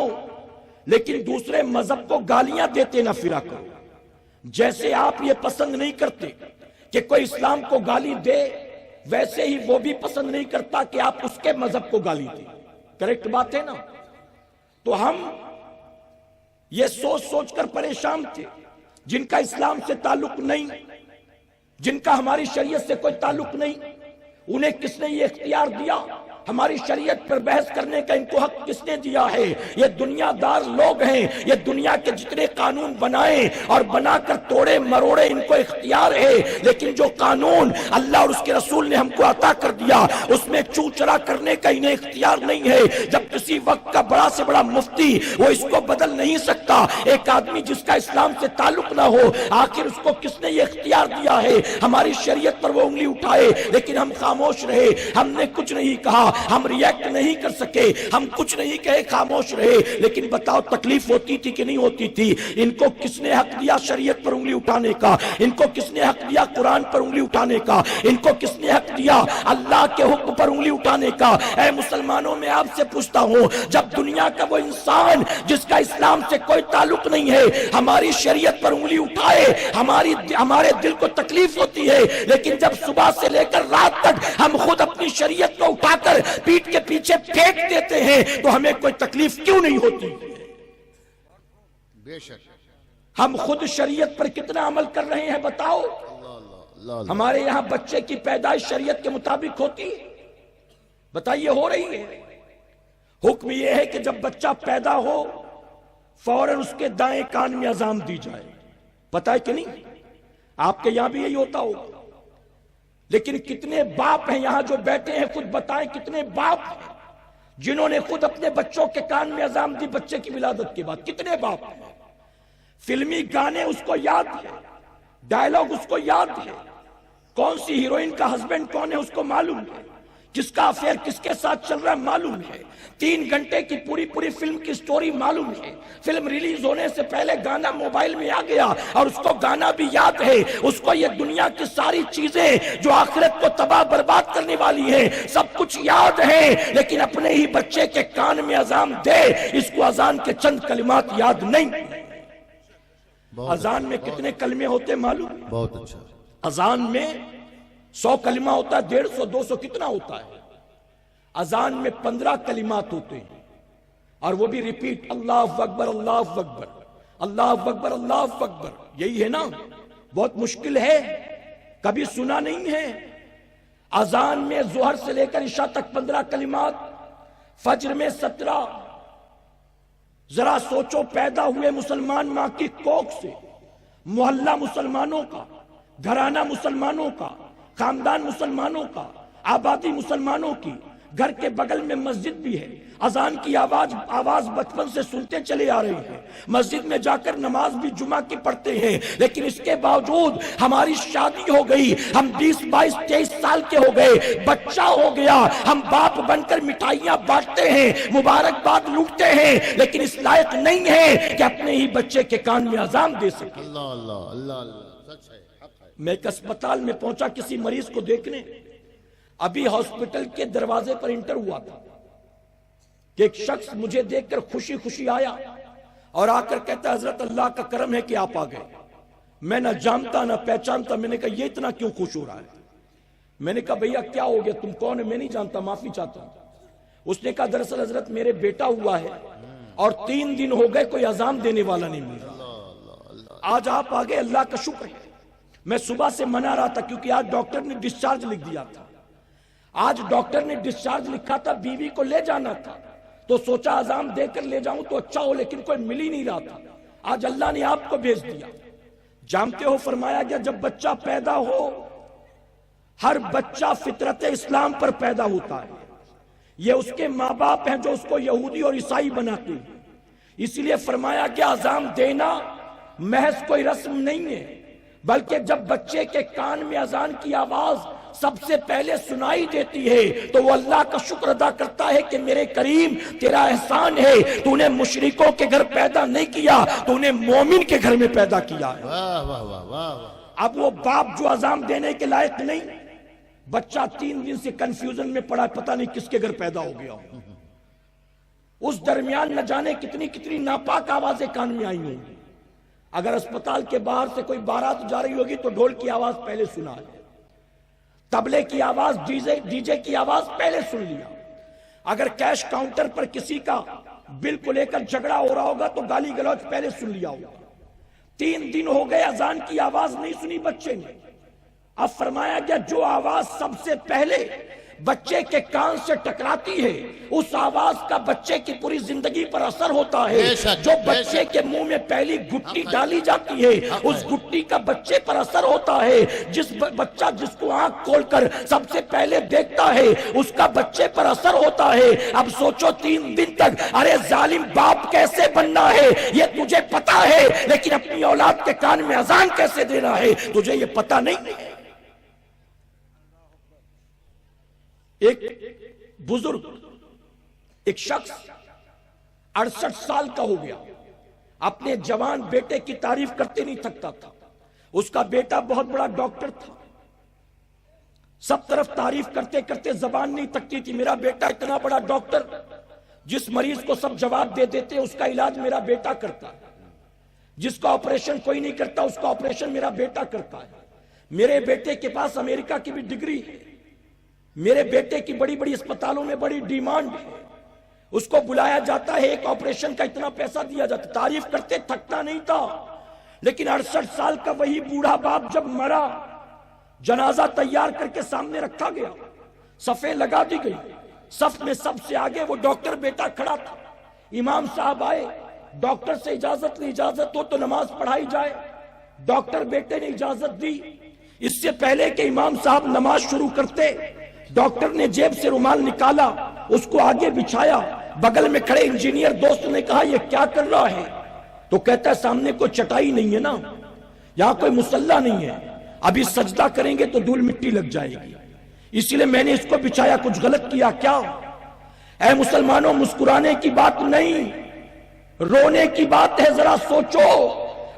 لیکن دوسرے مذہب کو گالیاں دیتے نہ پھرا کرو۔ جیسے آپ یہ پسند نہیں کرتے کہ کوئی اسلام کو گالی دے، ویسے ہی وہ بھی پسند نہیں کرتا کہ آپ اس کے مذہب کو گالی دیں۔ کریکٹ بات ہے نا؟ تو ہم یہ سوچ سوچ کر پریشان تھے، جن کا اسلام سے تعلق نہیں، جن کا ہماری شریعت سے کوئی تعلق نہیں، انہیں کس نے یہ اختیار دیا؟ ہماری شریعت پر بحث کرنے کا ان کو حق کس نے دیا ہے؟ یہ دنیا دار لوگ ہیں، یہ دنیا کے جتنے قانون بنائیں اور بنا کر توڑے مروڑے ان کو اختیار ہے، لیکن جو قانون اللہ اور اس کے رسول نے ہم کو عطا کر دیا اس میں چوں چرا کرنے کا انہیں اختیار نہیں ہے۔ جب کسی وقت کا بڑا سے بڑا مفتی وہ اس کو بدل نہیں سکتا، ایک آدمی جس کا اسلام سے تعلق نہ ہو، آخر اس کو کس نے یہ اختیار دیا ہے ہماری شریعت پر وہ انگلی اٹھائے؟ لیکن ہم خاموش رہے، ہم نے کچھ نہیں کہا، ہم ریاکٹ نہیں کر سکے، ہم کچھ نہیں کہے، خاموش رہے۔ لیکن بتاؤ تکلیف ہوتی تھی کہ نہیں ہوتی تھی؟ ان کو کس نے حق دیا شریعت پر انگلی اٹھانے کا؟ ان کو کس نے حق دیا قرآن پر انگلی اٹھانے کا؟ ان کو کس نے حق دیا اللہ کے حکم پر انگلی اٹھانے کا؟ اے مسلمانوں، میں آپ سے پوچھتا ہوں، جب دنیا کا وہ انسان جس کا اسلام سے کوئی تعلق نہیں ہے ہماری شریعت پر انگلی اٹھائے، ہمارے دل کو تکلیف ہوتی ہے، لیکن جب صبح سے لے کر رات تک ہم خود اپنی شریعت کو اٹھا کر پیٹ کے پیچھے پھینک دیتے ہیں تو ہمیں کوئی تکلیف کیوں نہیں ہوتی؟ بے شک ہم خود شریعت پر کتنا عمل کر رہے ہیں بتاؤ؟ ہمارے یہاں بچے کی پیدائش شریعت کے مطابق ہوتی؟ بتائیے ہو رہی ہے؟ حکم یہ ہے کہ جب بچہ پیدا ہو فوراً اس کے دائیں کان میں اذان دی جائے۔ پتہ ہے کہ نہیں؟ آپ کے یہاں بھی یہی ہوتا ہوگا، لیکن کتنے باپ ہیں یہاں جو بیٹھے ہیں، خود بتائیں کتنے باپ ہیں جنہوں نے خود اپنے بچوں کے کان میں اذان دی بچے کی ولادت کے بعد؟ کتنے باپ ہیں؟ فلمی گانے اس کو یاد ہے، ڈائلاگ اس کو یاد ہے، کون سی ہیروئن کا ہسبینڈ کون ہے اس کو معلوم ہے، کس کا افیئر کس کے ساتھ چل رہا ہے معلوم ہے، 3 گھنٹے کی پوری فلم کی سٹوری معلوم ہے، فلم ریلیز ہونے سے پہلے گانا موبائل میں آ گیا اور اس کو گانا بھی یاد ہے، اس کو یہ دنیا کی ساری چیزیں جو آخرت کو تباہ برباد کرنے والی ہیں سب کچھ یاد ہے، لیکن اپنے ہی بچے کے کان میں اذان دے، اس کو اذان کے چند کلمات یاد نہیں۔ اذان میں کتنے کلمے ہوتے معلوم؟ بہت اچھا۔ اذان میں 100 کلمہ ہوتا ہے، 150 200 کتنا ہوتا ہے؟ اذان میں 15 کلمات ہوتے ہیں اور وہ بھی ریپیٹ، اللہ اکبر اللہ اکبر اللہ اکبر اللہ اکبر، یہی ہے نا؟ بہت مشکل ہے، کبھی سنا نہیں ہے؟ اذان میں ظہر سے لے کر عشاء تک 15 کلمات، فجر میں 17۔ ذرا سوچو، پیدا ہوئے مسلمان ماں کی کوکھ سے، محلہ مسلمانوں کا، گھرانہ مسلمانوں کا، خاندان مسلمانوں کا، آبادی مسلمانوں کی، گھر کے بغل میں مسجد بھی ہے، اذان کی آواز بچپن سے سنتے چلے آ رہے ہیں، مسجد میں جا کر نماز بھی جمعہ کی پڑھتے ہیں، لیکن اس کے باوجود ہماری شادی ہو گئی، ہم 20 22 23 سال کے ہو گئے، بچہ ہو گیا، ہم باپ بن کر مٹھائیاں بانٹتے ہیں، مبارکباد لوٹتے ہیں، لیکن اس لائق نہیں ہے کہ اپنے ہی بچے کے کان میں اذان دے سکے۔ اللہ اللہ اللہ اللہ، سچ ہے، حق ہے۔ میں ایک اسپتال میں پہنچا کسی مریض کو دیکھنے، ابھی ہاسپٹل کے دروازے پر انٹر ہوا تھا کہ ایک شخص مجھے دیکھ کر خوشی خوشی آیا اور آ کر کہتا ہے حضرت اللہ کا کرم ہے کہ آپ آ گئے، میں نہ جانتا نہ پہچانتا۔ میں نے کہا یہ اتنا کیوں خوش ہو رہا ہے؟ میں نے کہا بھیا کیا ہو گیا، تم کون ہے؟ میں نہیں جانتا، معافی چاہتا ہوں۔ اس نے کہا دراصل حضرت میرے بیٹا ہوا ہے اور 3 دن ہو گئے کوئی اذان دینے والا نہیں مل رہا۔ آج آپ آگے، اللہ کا شکر ہے۔ میں صبح سے منا رہا تھا کیونکہ آج ڈاکٹر نے ڈسچارج لکھ دیا تھا، آج ڈاکٹر نے ڈسچارج لکھا تھا، بیوی کو لے جانا تھا، تو سوچا اذان دے کر لے جاؤں تو اچھا ہو، لیکن کوئی مل ہی نہیں رہا تھا۔ آج اللہ نے آپ کو بھیج دیا۔ جانتے ہو فرمایا گیا جب بچہ پیدا ہو، ہر بچہ فطرت اسلام پر پیدا ہوتا ہے، یہ اس کے ماں باپ ہیں جو اس کو یہودی اور عیسائی بناتے ہیں، اس لیے فرمایا گیا اذان دینا محض کوئی رسم نہیں ہے، بلکہ جب بچے کے کان میں اذان کی آواز سب سے پہلے سنائی دیتی ہے تو وہ اللہ کا شکر ادا کرتا ہے کہ میرے کریم تیرا احسان ہے، تو نے مشرکوں کے گھر پیدا نہیں کیا، تو نے مومن کے گھر میں پیدا کیا ہے۔ واہ واہ واہ واہ۔ اب وہ باپ جو اذان دینے کے لائق نہیں، بچہ 3 دن سے کنفیوژن میں پڑا، پتہ نہیں کس کے گھر پیدا ہو گیا ہو، اس درمیان نہ جانے کتنی کتنی ناپاک آوازیں کان میں آئی ہوں گی۔ اگر اسپتال کے باہر سے کوئی بارات جا رہی ہوگی تو ڈھول کی آواز پہلے سنا ہے، طبلے کی آواز، ڈی جے کی آواز پہلے سن لیا۔ اگر کیش کاؤنٹر پر کسی کا بل کو لے کر جھگڑا ہو رہا ہوگا تو گالی گلوچ پہلے سن لیا ہوگا۔ 3 دن ہو گئے اذان کی آواز نہیں سنی بچے نے۔ اب فرمایا گیا جو آواز سب سے پہلے بچے کے کان سے ٹکراتی ہے اس آواز کا بچے کی پوری زندگی پر اثر ہوتا ہے۔ جو بچے کے منہ میں پہلی گٹی ڈالی جاتی ہے اس گٹی کا بچے پر اثر ہوتا ہے۔ جس بچہ جس کو آنکھ کھول کر سب سے پہلے دیکھتا ہے اس کا بچے پر اثر ہوتا ہے۔ اب سوچو 3 دن تک ارے ظالم باپ کیسے بننا ہے یہ تجھے پتا ہے، لیکن اپنی اولاد کے کان میں اذان کیسے دینا ہے تجھے یہ پتا نہیں ہے۔ ایک بزرگ، ایک شخص 68 سال کا ہو گیا، اپنے جوان بیٹے کی تعریف کرتے نہیں تھکتا تھا۔ اس کا بیٹا بہت بڑا ڈاکٹر تھا، سب طرف تعریف کرتے کرتے زبان نہیں تھکتی تھی، میرا بیٹا اتنا بڑا ڈاکٹر، جس مریض کو سب جواب دے دیتے اس کا علاج میرا بیٹا کرتا ہے، جس کا آپریشن کوئی نہیں کرتا اس کا آپریشن میرا بیٹا کرتا ہے۔ میرے بیٹے کے پاس امریکہ کی بھی ڈگری ہے، میرے بیٹے کی بڑی بڑی اسپتالوں میں بڑی ڈیمانڈ ہے، اس کو بلایا جاتا ہے، ایک آپریشن کا اتنا پیسہ دیا جاتا، تعریف کرتے تھکتا نہیں تھا۔ لیکن 68 سال کا وہی بوڑھا باپ جب مرا، جنازہ تیار کر کے سامنے رکھا گیا، صفیں لگا دی گئی، صف میں سب سے آگے وہ ڈاکٹر بیٹا کھڑا تھا۔ امام صاحب آئے، ڈاکٹر سے اجازت لی، اجازت ہو تو نماز پڑھائی جائے۔ ڈاکٹر بیٹے نے اجازت دی۔ اس سے پہلے کہ امام صاحب نماز شروع کرتے ڈاکٹر نے جیب سے رومال نکالا، اس کو آگے بچھایا، بغل میں کھڑے انجینئر دوست نے کہا یہ کیا کر رہا ہے؟ تو کہتا ہے سامنے کوئی چٹائی نہیں ہے نا، یہاں کوئی مصلی نہیں ہے، ابھی سجدہ کریں گے تو دھول مٹی لگ جائے گی، اس لیے میں نے اس کو بچھایا، کچھ غلط کیا کیا؟ اے مسلمانوں مسکرانے کی بات نہیں، رونے کی بات ہے، ذرا سوچو۔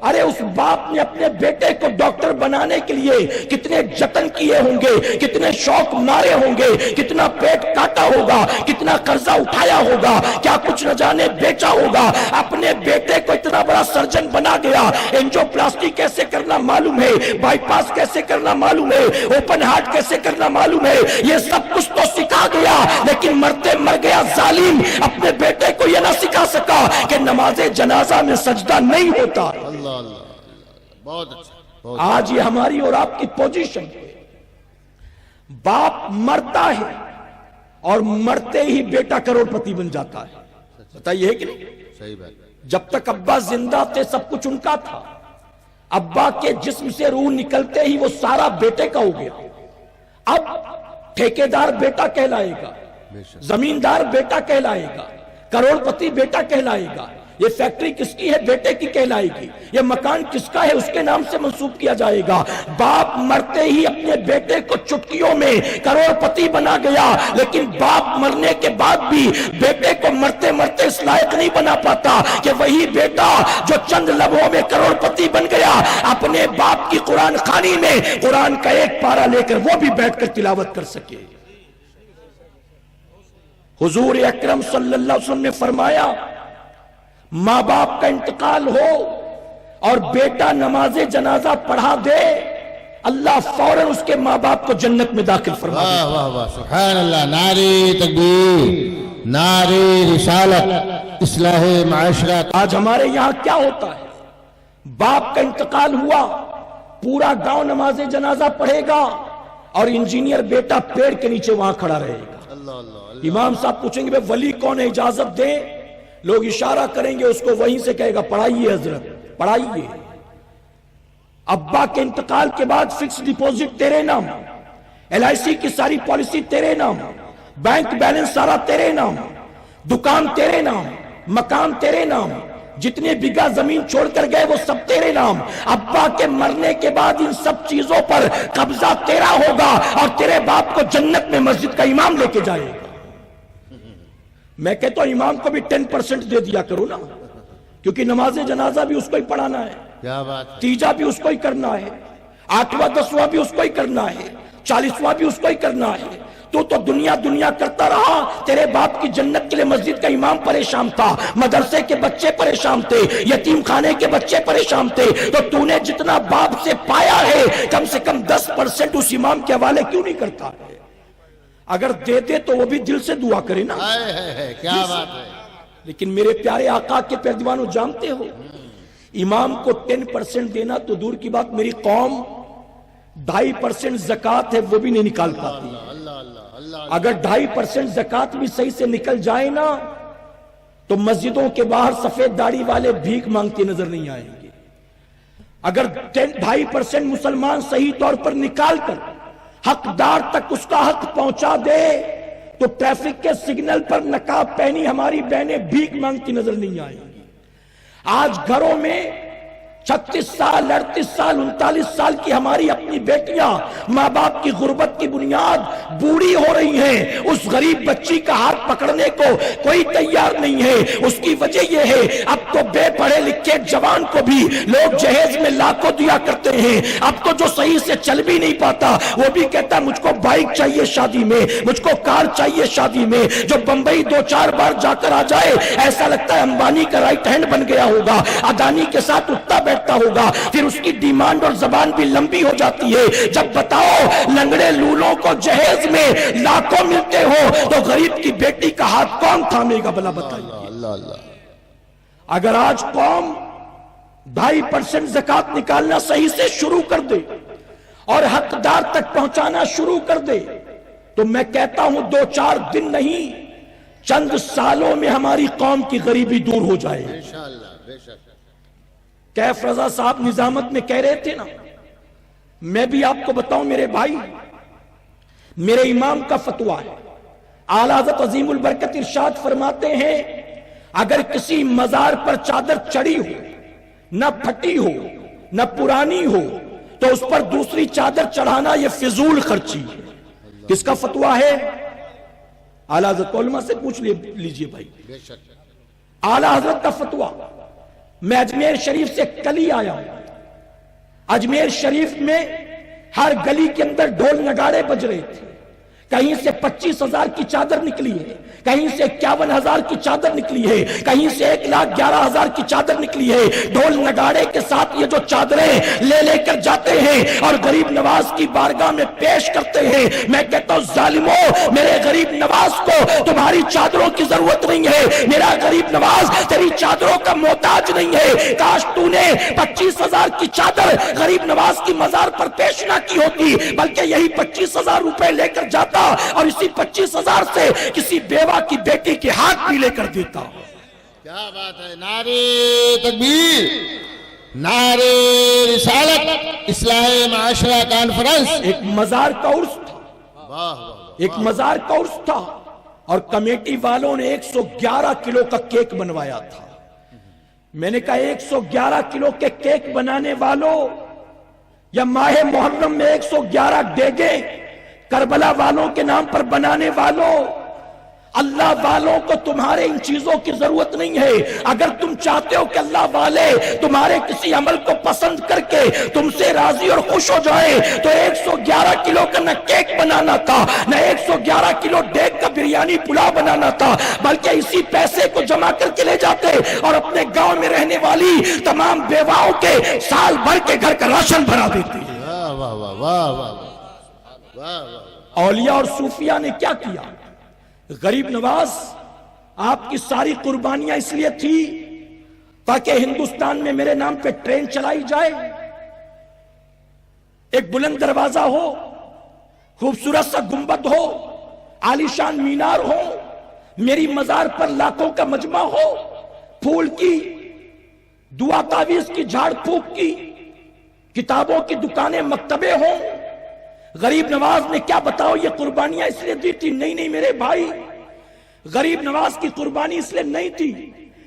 ارے اس باپ نے اپنے بیٹے کو ڈاکٹر بنانے کے لیے کتنے جتن کیے ہوں گے، کتنے شوق مارے ہوں گے، کتنا پیٹ کاٹا ہوگا، کتنا قرضہ اٹھایا ہوگا، کیا کچھ نہ جانے بیچا ہوگا، اپنے بیٹے کو اتنا بڑا سرجن بنا گیا۔ اینجیوپلاسٹی کیسے کرنا معلوم ہے، بائی پاس کیسے کرنا معلوم ہے، اوپن ہارٹ کیسے کرنا معلوم ہے، یہ سب کچھ تو سکھا گیا، لیکن مرتے مر گیا ظالم، اپنے بیٹے کو یہ نہ سکھا سکا کہ نماز جنازہ میں سجدہ نہیں ہوتا۔ بہت اچھا۔ آج یہ ہماری اور آپ کی پوزیشن ہے، باپ مرتا ہے اور مرتے ہی بیٹا کروڑ پتی بن جاتا ہے، بتائیے ہے کہ نہیں؟ صحیح بات۔ جب تک ابا زندہ تھے سب کچھ ان کا تھا، ابا کے جسم سے روح نکلتے ہی وہ سارا بیٹے کا ہو گیا۔ اب ٹھیکیدار بیٹا کہلائے گا، زمیندار بیٹا کہلائے گا، کروڑ پتی بیٹا کہلائے گا، یہ فیکٹری کس کی ہے؟ بیٹے کی کہلائے گی، یہ مکان کس کا ہے؟ اس کے نام سے منسوب کیا جائے گا۔ باپ مرتے ہی اپنے بیٹے کو چٹکیوں میں کروڑ پتی بنا گیا، لیکن باپ مرنے کے بعد بھی بیٹے کو مرتے مرتے اس لائق نہیں بنا پاتا کہ وہی بیٹا جو چند لمحوں میں کروڑ پتی بن گیا اپنے باپ کی قرآن خوانی میں قرآن کا ایک پارہ لے کر وہ بھی بیٹھ کر تلاوت کر سکے۔ حضور اکرم صلی اللہ علیہ وسلم نے فرمایا ماں باپ کا انتقال ہو اور بیٹا نماز جنازہ پڑھا دے، اللہ فوراً اس کے ماں باپ کو جنت میں داخل فرما دے۔ واہ واہ واہ، سبحان اللہ، نعرہ تکبیر، نعرہ رسالت، اصلاح معاشرہ۔ آج ہمارے یہاں کیا ہوتا ہے؟ باپ کا انتقال ہوا، پورا گاؤں نماز جنازہ پڑھے گا اور انجینئر بیٹا پیڑ کے نیچے وہاں کھڑا رہے گا۔ امام صاحب پوچھیں گے ولی کون ہے، اجازت دیں، لوگ اشارہ کریں گے اس کو، وہیں سے کہے گا پڑھائیے حضرت پڑھائیے۔ ابا کے انتقال کے بعد فکس ڈپوزٹ تیرے نام، LIC کی ساری پالیسی تیرے نام، بینک بیلنس سارا تیرے نام، دکان تیرے نام، مکان تیرے نام، جتنے بیگھہ زمین چھوڑ کر گئے وہ سب تیرے نام۔ ابا کے مرنے کے بعد ان سب چیزوں پر قبضہ تیرا ہوگا اور تیرے باپ کو جنت میں مسجد کا امام لے کے جائے گا۔ میں کہتا ہوں امام کو بھی 10% دے دیا کرو نا، کیونکہ نماز جنازہ بھی اس کو ہی پڑھانا ہے، کیا بات ہے، تیجا بھی اس کو ہی کرنا ہے، 8واں 10واں بھی اس کو ہی کرنا ہے، 40واں بھی اس کو ہی کرنا ہے۔ تو دنیا کرتا رہا، تیرے باپ کی جنت کے لیے مسجد کا امام پریشان تھا، مدرسے کے بچے پریشان تھے، یتیم خانے کے بچے پریشان تھے، تو نے جتنا باپ سے پایا ہے کم سے کم 10% اس امام کے حوالے کیوں نہیں کرتا ہے؟ اگر دے دے تو وہ بھی دل سے دعا کرے نا، کیا بات ہے۔ لیکن میرے پیارے آقا کے پیروانوں جانتے ہو، امام کو 10% دینا تو دور کی بات، میری قوم 2.5% زکوٰۃ ہے وہ بھی نہیں نکال پاتی۔ اگر 2.5% زکوٰۃ بھی صحیح سے نکل جائے نا تو مسجدوں کے باہر سفید داڑھی والے بھیک مانگتے نظر نہیں آئیں گے۔ اگر 2.5% مسلمان صحیح طور پر نکال کر حقدار تک اس کا حق پہنچا دے تو ٹریفک کے سگنل پر نقاب پہنی ہماری بہنیں بھیک مانگتی نظر نہیں آئیں گی۔ آج گھروں میں 36 سال 38 سال 39 سال کی ہماری اپنی بیٹیاں ماں باپ کی غربت کی بنیاد بوڑھی ہو رہی ہیں، اس غریب بچی کا ہاتھ پکڑنے کو کوئی تیار نہیں ہے۔ اس کی وجہ یہ ہے اب تو بے پڑھے لکھے جوان کو بھی لوگ جہیز میں لاکھوں دیا کرتے ہیں، اب تو جو صحیح سے چل بھی نہیں پاتا وہ بھی کہتا مجھ کو بائک چاہیے شادی میں، مجھ کو کار چاہیے شادی میں۔ جو بمبئی 2-4 بار جا کر آ جائے ایسا لگتا ہے امبانی کا رائٹ ہینڈ بن گیا ہوگا، اڈانی کے ساتھ اٹھتا بیٹھتا ہوگا، پھر اس کی ڈیمانڈ اور زبان بھی لمبی ہو جاتی ہے۔ جب بتاؤ لنگڑے لولوں کو جہیز میں لاکھوں ملتے ہو تو غریب کی بیٹی کا ہاتھ کون تھامے گا بلا بتائیے۔ اگر آج قوم 2.5% زکوٰۃ نکالنا صحیح سے شروع کر دے اور حقدار تک پہنچانا شروع کر دے تو میں کہتا ہوں 2-4 دن نہیں چند سالوں میں ہماری قوم کی غریبی دور ہو جائے۔ کیف رضا صاحب نظامت میں کہہ رہے تھے نا، میں بھی آپ کو بتاؤں میرے بھائی، میرے امام کا فتویٰ ہے، اعلیٰ حضرت عظیم البرکت ارشاد فرماتے ہیں اگر کسی مزار پر چادر چڑھی ہو، نہ پھٹی ہو نہ پرانی ہو تو اس پر دوسری چادر چڑھانا یہ فضول خرچی ہے۔ کس کا فتویٰ ہے؟ اعلیٰ حضرت علماء سے پوچھ لیجئے بھائی، اعلیٰ حضرت کا فتویٰ۔ میں اجمیر شریف سے کل ہی آیا ہوں، اجمیر شریف میں ہر گلی کے اندر ڈھول نگاڑے بج رہے تھے، کہیں سے 25,000 کی چادر نکلی ہے، کہیں سے 51,000 کی چادر نکلی ہے، کہیں سے 1,11,000 کی چادر نکلی ہے۔ ڈھول نگاڑے کے ساتھ یہ جو چادریں لے کر جاتے ہیں اور غریب نواز کی بارگاہ میں پیش کرتے ہیں، میں کہتا ہوں ظالموں، میرے غریب نواز کو تمہاری چادروں کی ضرورت نہیں ہے، میرا غریب نواز تیری چادروں کا محتاج نہیں ہے۔ کاش تو نے 25,000 کی چادر غریب نواز کی مزار پر پیش نہ کی ہوتی، بلکہ یہی 25,000 روپے لے کر جاتا اور اسی 25,000 سے کسی بیوہ کی بیٹی کے ہاتھ بھی لے کر دیتا۔ کیا بات ہے، نعرہ تکبیر، نعرہ رسالت، اصلاح معاشرہ کانفرنس۔ ایک مزار کا عرس تھا، ایک مزار کا عرس تھا اور کمیٹی والوں نے 111 کلو کا کیک بنوایا تھا۔ میں نے کہا 111 کلو کے کیک بنانے والوں یا ماہ محرم میں 111 ڈیگیں کربلا والوں کے نام پر بنانے والوں، اللہ والوں کو تمہارے ان چیزوں کی ضرورت نہیں ہے۔ اگر تم چاہتے ہو کہ اللہ والے تمہارے کسی عمل کو پسند کر کے تم سے راضی اور خوش ہو جائیں تو 111 کلو کا نہ کیک بنانا تھا، نہ 111 کلو ڈیگ کا بریانی پلاؤ بنانا تھا، بلکہ اسی پیسے کو جمع کر کے لے جاتے اور اپنے گاؤں میں رہنے والی تمام بیواؤں کے سال بھر کے گھر کا راشن بھرا دیتے۔ اولیاء اور صوفیاء نے کیا کیا؟ غریب نواز آپ کی ساری قربانیاں اس لیے تھی تاکہ ہندوستان میں میرے نام پہ ٹرین چلائی جائے، ایک بلند دروازہ ہو، خوبصورت سا گنبد ہو، عالیشان مینار ہو، میری مزار پر لاکھوں کا مجمع ہو، پھول کی، دعا تعویذ کی، جھاڑ پھونک کی، کتابوں کی دکانیں، مکتبے ہوں۔ غریب نواز نے کیا بتاؤ یہ قربانیاں اس لیے دی تھی؟ نہیں میرے بھائی، غریب نواز کی قربانی اس لیے نہیں تھی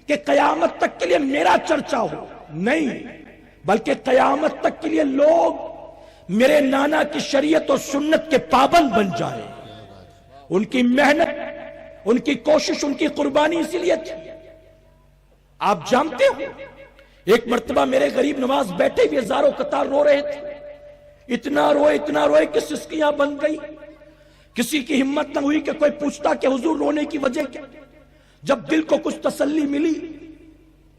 کہ قیامت تک کے لیے میرا چرچا ہو، نہیں، بلکہ قیامت تک کے لیے لوگ میرے نانا کی شریعت اور سنت کے پابند بن جائے۔ ان کی محنت، ان کی کوشش، ان کی قربانی اسی لیے تھی۔ آپ جانتے ہو ایک مرتبہ میرے غریب نواز بیٹھے ہوئے زاروں قطار رو رہے تھے، اتنا روئے کہ سسکیاں بن گئی۔ کسی کی ہمت نہ ہوئی کہ کوئی پوچھتا کہ حضور رونے کی وجہ کیا؟ جب دل کو کچھ تسلی ملی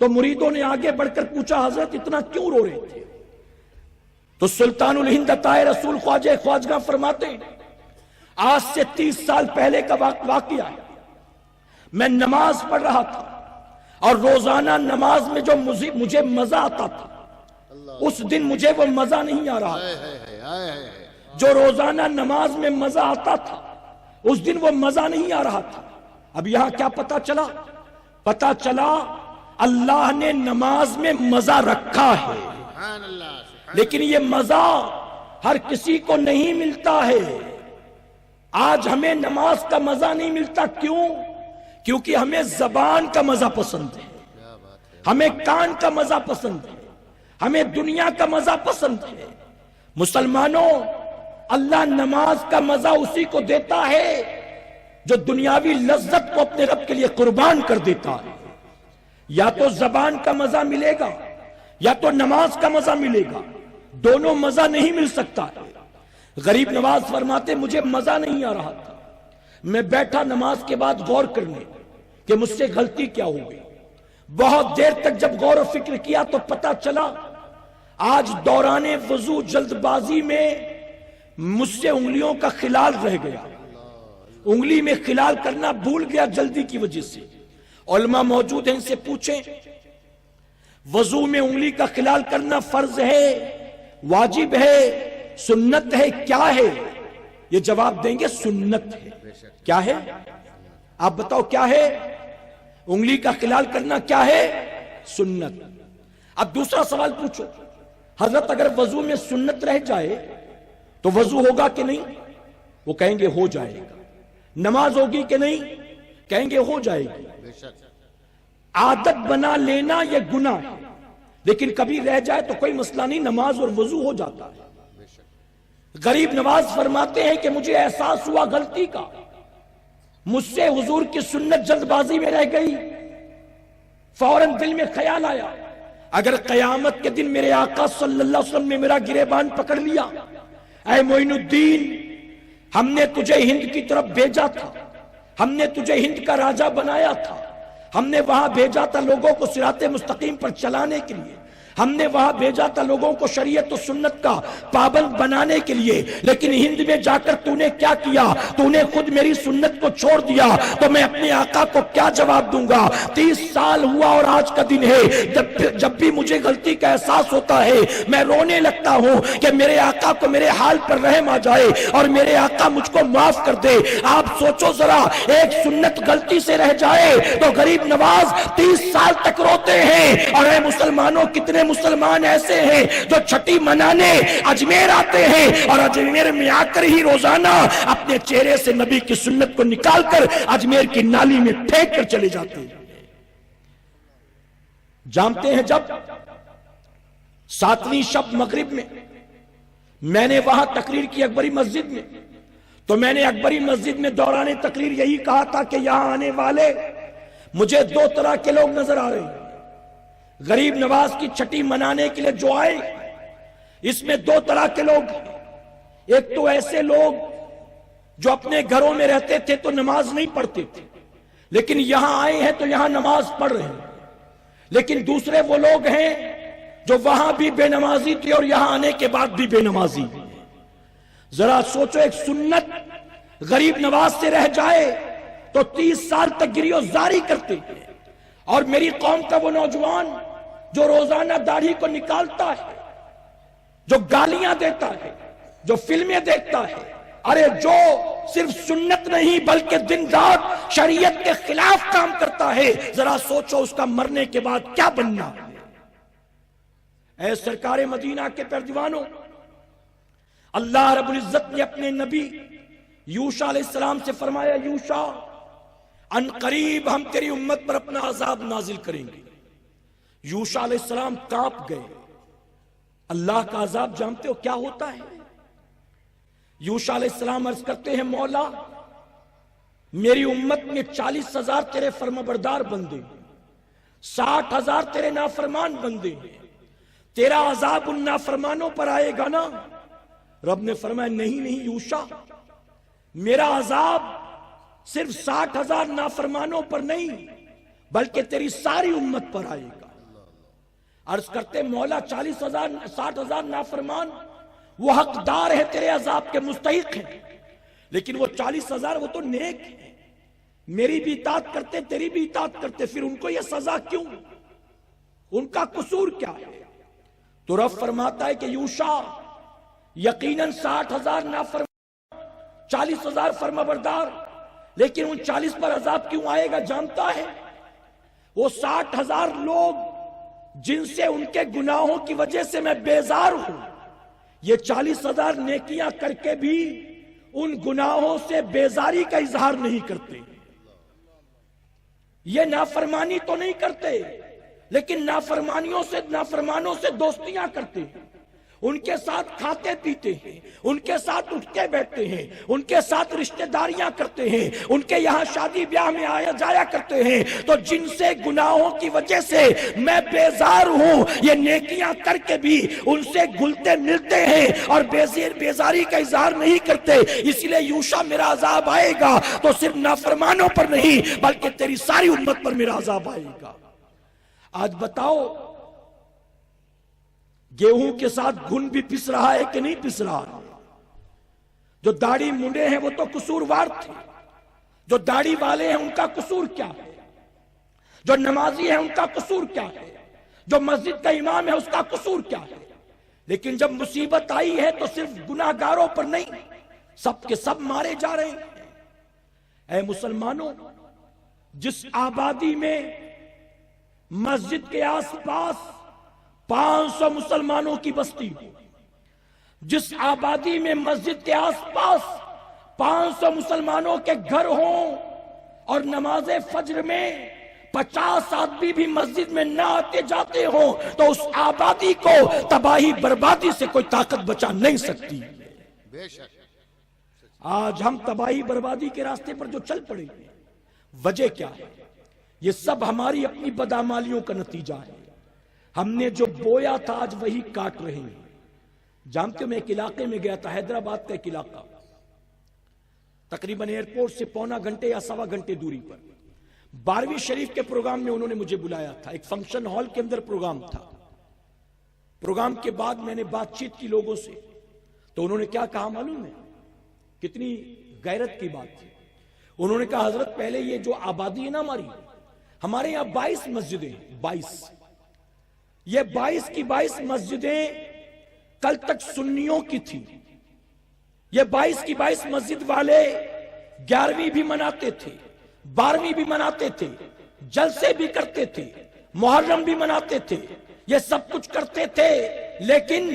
تو مریدوں نے آگے بڑھ کر پوچھا حضرت اتنا کیوں رو رہے تھے؟ تو سلطان الہند عطائے رسول خواجہ خواجگاں فرماتے ہیں آج سے 30 سال پہلے کا واقعہ ہے، میں نماز پڑھ رہا تھا اور روزانہ نماز میں جو مجھے مزہ آتا تھا اس دن مجھے وہ مزہ نہیں آ رہا تھا۔ جو روزانہ نماز میں مزہ آتا تھا اس دن وہ مزہ نہیں آ رہا تھا۔ اب یہاں کیا پتا چلا؟ پتا چلا اللہ نے نماز میں مزہ رکھا ہے، لیکن یہ مزہ ہر کسی کو نہیں ملتا ہے۔ آج ہمیں نماز کا مزہ نہیں ملتا، کیوں؟ کیونکہ ہمیں زبان کا مزہ پسند ہے، ہمیں کان کا مزہ پسند ہے، ہمیں دنیا کا مزہ پسند ہے۔ مسلمانوں، اللہ نماز کا مزہ اسی کو دیتا ہے جو دنیاوی لذت کو اپنے رب کے لیے قربان کر دیتا ہے۔ یا تو زبان کا مزہ ملے گا یا تو نماز کا مزہ ملے گا، دونوں مزہ نہیں مل سکتا ہے۔ غریب نواز فرماتے مجھے مزہ نہیں آ رہا تھا، میں بیٹھا نماز کے بعد غور کرنے کہ مجھ سے غلطی کیا ہو گئی۔ بہت دیر تک جب غور و فکر کیا تو پتا چلا آج دوران وضو جلد بازی میں مجھ سے انگلیوں کا خلال رہ گیا، انگلی میں خلال کرنا بھول گیا جلدی کی وجہ سے۔ علماء موجود ہیں، ان سے پوچھیں وضو میں انگلی کا خلال کرنا فرض ہے، واجب ہے، سنت ہے، کیا ہے؟ یہ جواب دیں گے سنت ہے۔ کیا ہے؟ آپ بتاؤ کیا ہے؟ انگلی کا خلال کرنا کیا ہے؟ سنت۔ اب دوسرا سوال پوچھو، حضرت اگر وضو میں سنت رہ جائے تو وضو ہوگا کہ نہیں؟ وہ کہیں گے ہو جائے گا۔ نماز ہوگی کہ نہیں؟ کہیں گے ہو جائے گی۔ عادت بنا لینا یہ گناہ ہے، لیکن کبھی رہ جائے تو کوئی مسئلہ نہیں، نماز اور وضو ہو جاتا ہے۔ غریب نواز فرماتے ہیں کہ مجھے احساس ہوا غلطی کا، مجھ سے حضور کی سنت جلد بازی میں رہ گئی۔ فوراً دل میں خیال آیا اگر قیامت کے دن میرے آقا صلی اللہ علیہ وسلم نے میرا گریبان پکڑ لیا، اے معین الدین ہم نے تجھے ہند کی طرف بھیجا تھا، ہم نے تجھے ہند کا راجہ بنایا تھا، ہم نے وہاں بھیجا تھا لوگوں کو صراط مستقیم پر چلانے کے لیے، ہم نے وہاں بھیجا تھا لوگوں کو شریعت و سنت کا پابند بنانے کے لیے، لیکن ہند میں جا کر تو نے کیا کیا؟ تو نے خود میری سنت کو چھوڑ دیا، تو میں اپنے آقا کو کیا جواب دوں گا؟ 30 سال ہوا اور آج کا دن ہے، جب بھی مجھے غلطی کا احساس ہوتا ہے میں رونے لگتا ہوں کہ میرے آقا کو میرے حال پر رحم آ جائے اور میرے آقا مجھ کو معاف کر دے۔ آپ سوچو ذرا، ایک سنت غلطی سے رہ جائے تو غریب نواز 30 سال تک روتے ہیں۔ اور اے مسلمانوں، کتنے مسلمان ایسے ہیں جو چھٹی منانے اجمیر آتے ہیں اور اجمیر میں آ کر ہی روزانہ اپنے چہرے سے نبی کی سنت کو نکال کر اجمیر کی نالی میں پھینک کر چلے جاتے ہیں۔ جانتے ہیں جب 7ویں شب مغرب میں نے وہاں تقریر کی اکبری مسجد میں، تو میں نے اکبری مسجد میں دوران تقریر یہی کہا تھا کہ یہاں آنے والے مجھے 2 طرح کے لوگ نظر آ رہے ہیں۔ غریب نواز کی چھٹی منانے کے لیے جو آئے اس میں 2 طرح کے لوگ ہیں۔ ایک تو ایسے لوگ جو اپنے گھروں میں رہتے تھے تو نماز نہیں پڑھتے تھے، لیکن یہاں آئے ہیں تو یہاں نماز پڑھ رہے ہیں۔ لیکن دوسرے وہ لوگ ہیں جو وہاں بھی بے نمازی تھے اور یہاں آنے کے بعد بھی بے نمازی ہیں۔ ذرا سوچو، ایک سنت غریب نواز سے رہ جائے تو 30 سال تک گریو زاری کرتے ہیں، اور میری قوم کا وہ نوجوان جو روزانہ داڑھی کو نکالتا ہے، جو گالیاں دیتا ہے، جو فلمیں دیکھتا ہے، ارے جو صرف سنت نہیں بلکہ دن رات شریعت کے خلاف کام کرتا ہے، ذرا سوچو اس کا مرنے کے بعد کیا بننا ہے۔ اے سرکار مدینہ کے پردیوانوں، اللہ رب العزت نے اپنے نبی یوشع علیہ السلام سے فرمایا، یوشع ان قریب ہم تیری امت پر اپنا عذاب نازل کریں گے۔ یوشع علیہ السلام کانپ گئے۔ اللہ کا عذاب جانتے ہو کیا ہوتا ہے؟ یوشع علیہ السلام عرض کرتے ہیں، مولا میری امت میں 40,000 تیرے فرمانبردار بندے ہیں، 60,000 تیرے نافرمان بندے ہیں، تیرا عذاب ان نافرمانوں پر آئے گا نا؟ رب نے فرمایا، نہیں یوشع، میرا عذاب صرف 60,000 نافرمانوں پر نہیں بلکہ تیری ساری امت پر آئے گا۔ عرض کرتے مولا 60,000 نافرمان وہ حقدار ہے تیرے عذاب کے، مستحق ہیں، لیکن وہ 40,000 وہ تو نیک ہیں، میری بھی اطاعت کرتے تیری بھی اطاعت کرتے، پھر ان کو یہ سزا کیوں؟ ان کا قصور کیا ہے؟ تو رب فرماتا ہے کہ یوشع یقیناً 60,000 نافرمان، 40,000 فرمانبردار، لیکن ان 40 پر عذاب کیوں آئے گا جانتا ہے؟ وہ 60,000 لوگ جن سے ان کے گناہوں کی وجہ سے میں بیزار ہوں، یہ 40,000 نیکیاں کر کے بھی ان گناہوں سے بیزاری کا اظہار نہیں کرتے، یہ نافرمانی تو نہیں کرتے لیکن نافرمانوں سے دوستیاں کرتے ہیں، ان کے ساتھ کھاتے پیتے ہیں، ان کے ساتھ اٹھتے بیٹھتے ہیں، ان کے ساتھ رشتہ داریاں کرتے ہیں، ان کے یہاں شادی بیاہ میں جایا کرتے ہیں۔ تو جن سے گناہوں کی وجہ سے میں بیزار ہوں، یہ نیکیاں کر کے بھی ان سے گلتے ملتے ہیں اور بیزاری کا اظہار نہیں کرتے۔ اس لیے یوشع میرا عذاب آئے گا تو صرف نافرمانوں پر نہیں بلکہ تیری ساری امت پر میرا عذاب آئے گا۔ آج بتاؤ گیہوں کے ساتھ گھن بھی پس رہا ہے کہ نہیں پس رہا ہے؟ جو داڑھی منڈے ہیں وہ تو قصوروار تھے، جو داڑھی والے ہیں ان کا قصور کیا ہے؟ جو نمازی ہیں ان کا قصور کیا ہے؟ جو مسجد کا امام ہے اس کا قصور کیا ہے؟ لیکن جب مصیبت آئی ہے تو صرف گناہگاروں پر نہیں، سب کے سب مارے جا رہے ہیں۔ اے مسلمانوں، جس آبادی میں مسجد کے آس پاس 500 مسلمانوں کی بستی ہو، جس آبادی میں مسجد کے آس پاس 500 مسلمانوں کے گھر ہوں اور نماز فجر میں 50 آدمی بھی مسجد میں نہ آتے جاتے ہوں، تو اس آبادی کو تباہی بربادی سے کوئی طاقت بچا نہیں سکتی۔ آج ہم تباہی بربادی کے راستے پر جو چل پڑے، وجہ کیا ہے؟ یہ سب ہماری اپنی بدعمالیوں کا نتیجہ ہے۔ ہم نے جو بویا تھا آج وہی کاٹ رہے ہیں۔ جانتے ہو میں ایک علاقے میں گیا تھا، حیدرآباد کا ایک علاقہ، تقریباً ایئرپورٹ سے پونا گھنٹے یا سوا گھنٹے دوری پر۔ 12ویں شریف کے پروگرام میں انہوں نے مجھے بلایا تھا، ایک فنکشن ہال کے اندر پروگرام تھا۔ پروگرام کے بعد میں نے بات چیت کی لوگوں سے، تو انہوں نے کیا کہا معلوم ہے؟ کتنی غیرت کی بات تھی۔ انہوں نے کہا حضرت پہلے یہ جو آبادی ہے نا ہمارے یہاں 22 مسجدیں، 22 یہ 22 کی 22 مسجدیں کل تک سنیوں کی تھی۔ یہ 22 کی 22 مسجد والے 11ویں بھی مناتے تھے، 12ویں بھی مناتے تھے، جلسے بھی کرتے تھے، محرم بھی مناتے تھے، یہ سب کچھ کرتے تھے، لیکن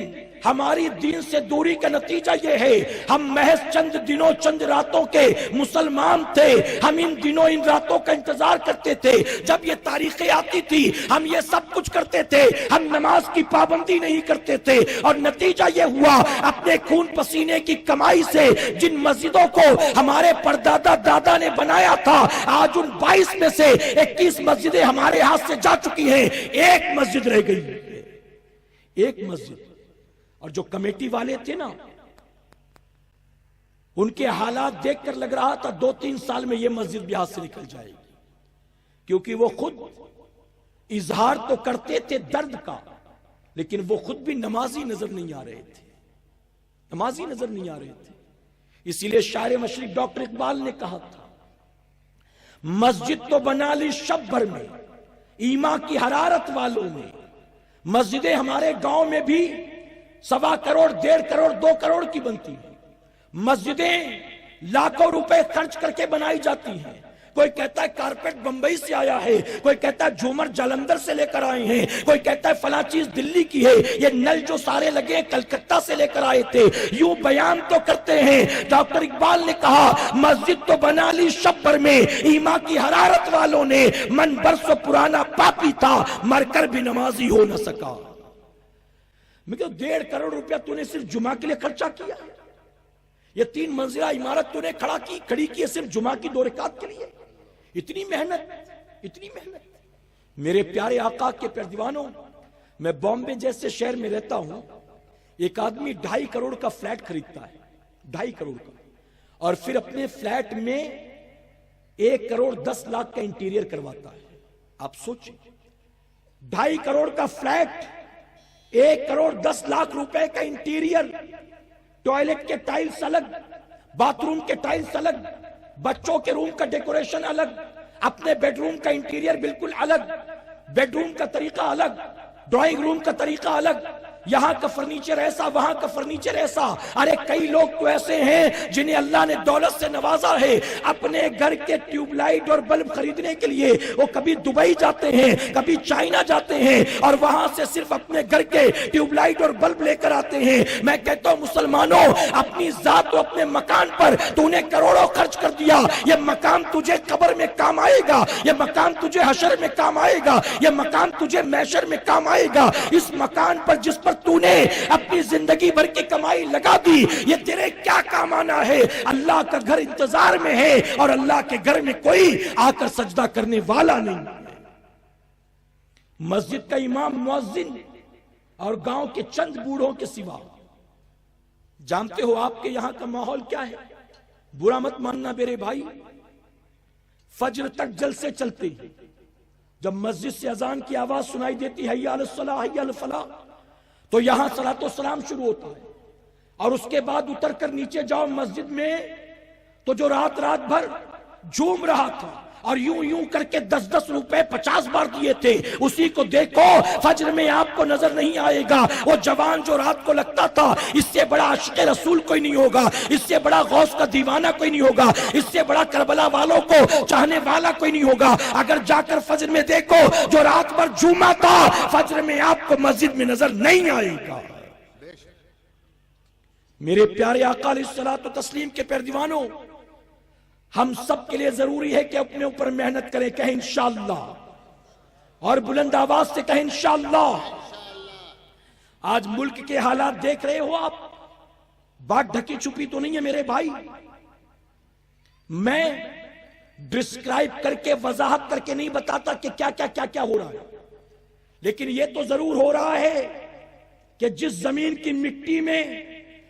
ہماری دین سے دوری کا نتیجہ یہ ہے ہم محض چند دنوں چند راتوں کے مسلمان تھے۔ ہم ان دنوں ان راتوں کا انتظار کرتے تھے جب یہ تاریخیں آتی تھی، ہم یہ سب کچھ کرتے تھے، ہم نماز کی پابندی نہیں کرتے تھے، اور نتیجہ یہ ہوا اپنے خون پسینے کی کمائی سے جن مسجدوں کو ہمارے پردادا دادا نے بنایا تھا، آج ان 22 میں سے 21 مسجدیں ہمارے ہاتھ سے جا چکی ہیں، ایک مسجد رہ گئی ہے، ایک مسجد۔ اور جو کمیٹی والے تھے نا، ان کے حالات دیکھ کر لگ رہا تھا 2-3 سال میں یہ مسجد بھی ہاتھ سے نکل جائے گی، کیونکہ وہ خود اظہار تو کرتے تھے درد کا، لیکن وہ خود بھی نمازی نظر نہیں آ رہے تھے، نمازی نظر نہیں آ رہے تھے۔ اسی لیے شاعر مشرق ڈاکٹر اقبال نے کہا تھا، مسجد تو بنا لی شب بھر میں ایمان کی حرارت والوں نے، مسجدیں ہمارے گاؤں میں بھی 1.25 کروڑ 1.5 کروڑ 2 کروڑ کی بنتی ہیں. مسجدیں لاکھوں روپے خرچ کر کے بنائی جاتی ہیں. کوئی کہتا ہے کارپیٹ بمبئی سے آیا ہے, کوئی کہتا ہے جھومر جالندھر سے لے کر آئے ہیں, کوئی کہتا ہے فلاں چیز دلی کی ہے, یہ نل جو سارے لگے کلکتہ سے لے کر آئے تھے. یوں بیان تو کرتے ہیں. ڈاکٹر اقبال نے کہا مسجد تو بنا لی شب بھر میں, ایمان کی حرارت والوں نے, من برسوں پرانا پاپی تھا, مر کر بھی نمازی ہو نہ سکا. میں کہا 1.5 کروڑ روپیہ تو نے صرف جمعہ کے لیے خرچہ کیا, یہ 3 منزلہ عمارت تو نے کھڑی کی ہے صرف جمعہ کی 2 رکعت کے لیے. اتنی محنت. میرے پیارے آقا کے پیارے دیوانوں, میں بامبے جیسے شہر میں رہتا ہوں. ایک آدمی 2.5 کروڑ کا فلیٹ خریدتا ہے, 2.5 کروڑ کا, اور پھر اپنے فلیٹ میں 1 کروڑ 10 لاکھ کا انٹیریئر کرواتا ہے. آپ سوچیں 2.5 کروڑ کا فلیٹ, 1 کروڑ 10 لاکھ روپے کا انٹیریئر, ٹوائلٹ کے ٹائلز الگ, باتھ روم کے ٹائلز الگ, بچوں کے روم کا ڈیکوریشن الگ, اپنے بیڈ روم کا انٹیریئر بالکل الگ, بیڈ روم کا طریقہ الگ, ڈرائنگ روم کا طریقہ الگ, یہاں کا فرنیچر ایسا, وہاں کا فرنیچر ایسا. ارے کئی لوگ تو ایسے ہیں جنہیں اللہ نے دولت سے نوازا ہے, اپنے گھر کے ٹیوب لائٹ اور بلب خریدنے کے لیے وہ کبھی دبئی جاتے ہیں, کبھی چائنا جاتے ہیں, اور وہاں سے صرف اپنے گھر کے ٹیوب لائٹ اور بلب لے کر آتے ہیں. میں کہتا ہوں مسلمانوں, اپنی ذات و اپنے مکان پر تو نے کروڑوں خرچ کر دیا, یہ مکان تجھے قبر میں کام آئے گا, یہ مکان تجھے حشر میں کام آئے گا, یہ مکان تجھے محشر میں کام آئے گا. اس مکان پر جس پر تو نے اپنی زندگی بھر کی کمائی لگا دی, یہ تیرے کیا کام آنا ہے؟ اللہ کا گھر انتظار میں ہے, اور اللہ کے گھر میں کوئی آ کر سجدہ کرنے والا نہیں. مسجد کا امام مؤذن اور گاؤں کے چند بوڑھوں کے سوا, جانتے ہو آپ کے یہاں کا ماحول کیا ہے؟ برا مت ماننا میرے بھائی, فجر تک جلسے چلتے ہیں. جب مسجد سے اذان کی آواز سنائی دیتی حی علی الصلاۃ حی علی الفلاح, تو یہاں صلاۃ و سلام شروع ہوتا ہے, اور اس کے بعد اتر کر نیچے جاؤ مسجد میں, تو جو رات بھر جھوم رہا تھا اور یوں کر کے 10 روپے 50 بار دیے تھے, اسی کو دیکھو فجر میں آپ کو نظر نہیں آئے گا. وہ جوان جو رات کو لگتا تھا اس سے بڑا عاشق رسول کوئی نہیں ہوگا, اس سے بڑا غوث کا دیوانہ کوئی نہیں ہوگا, اس سے بڑا کربلا والوں کو چاہنے والا کوئی نہیں ہوگا. اگر جا کر فجر میں دیکھو, جو رات بھر جھوما تھا فجر میں آپ کو مسجد میں نظر نہیں آئے گا. میرے پیارے آقا علیہ الصلوۃ والتسلیم کے پیارے دیوانوں, ہم سب کے لیے ضروری ہے کہ اپنے اوپر محنت کریں. کہیں انشاءاللہ, اور بلند آواز سے کہیں انشاءاللہ. آج ملک کے حالات دیکھ رہے ہو آپ, بات ڈھکی چھپی تو نہیں ہے میرے بھائی. میں ڈسکرائب کر کے وضاحت کر کے نہیں بتاتا کہ کیا ہو رہا ہے, لیکن یہ تو ضرور ہو رہا ہے کہ جس زمین کی مٹی میں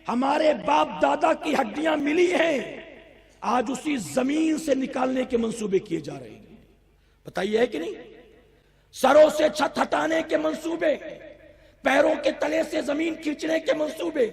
ہمارے باپ دادا کی ہڈیاں ملی ہیں, آج اسی زمین سے نکالنے کے منصوبے کیے جا رہے ہیں. بتائیے ہے کہ نہیں؟ سروں سے چھت ہٹانے کے منصوبے, پیروں کے تلے سے زمین کھینچنے کے منصوبے,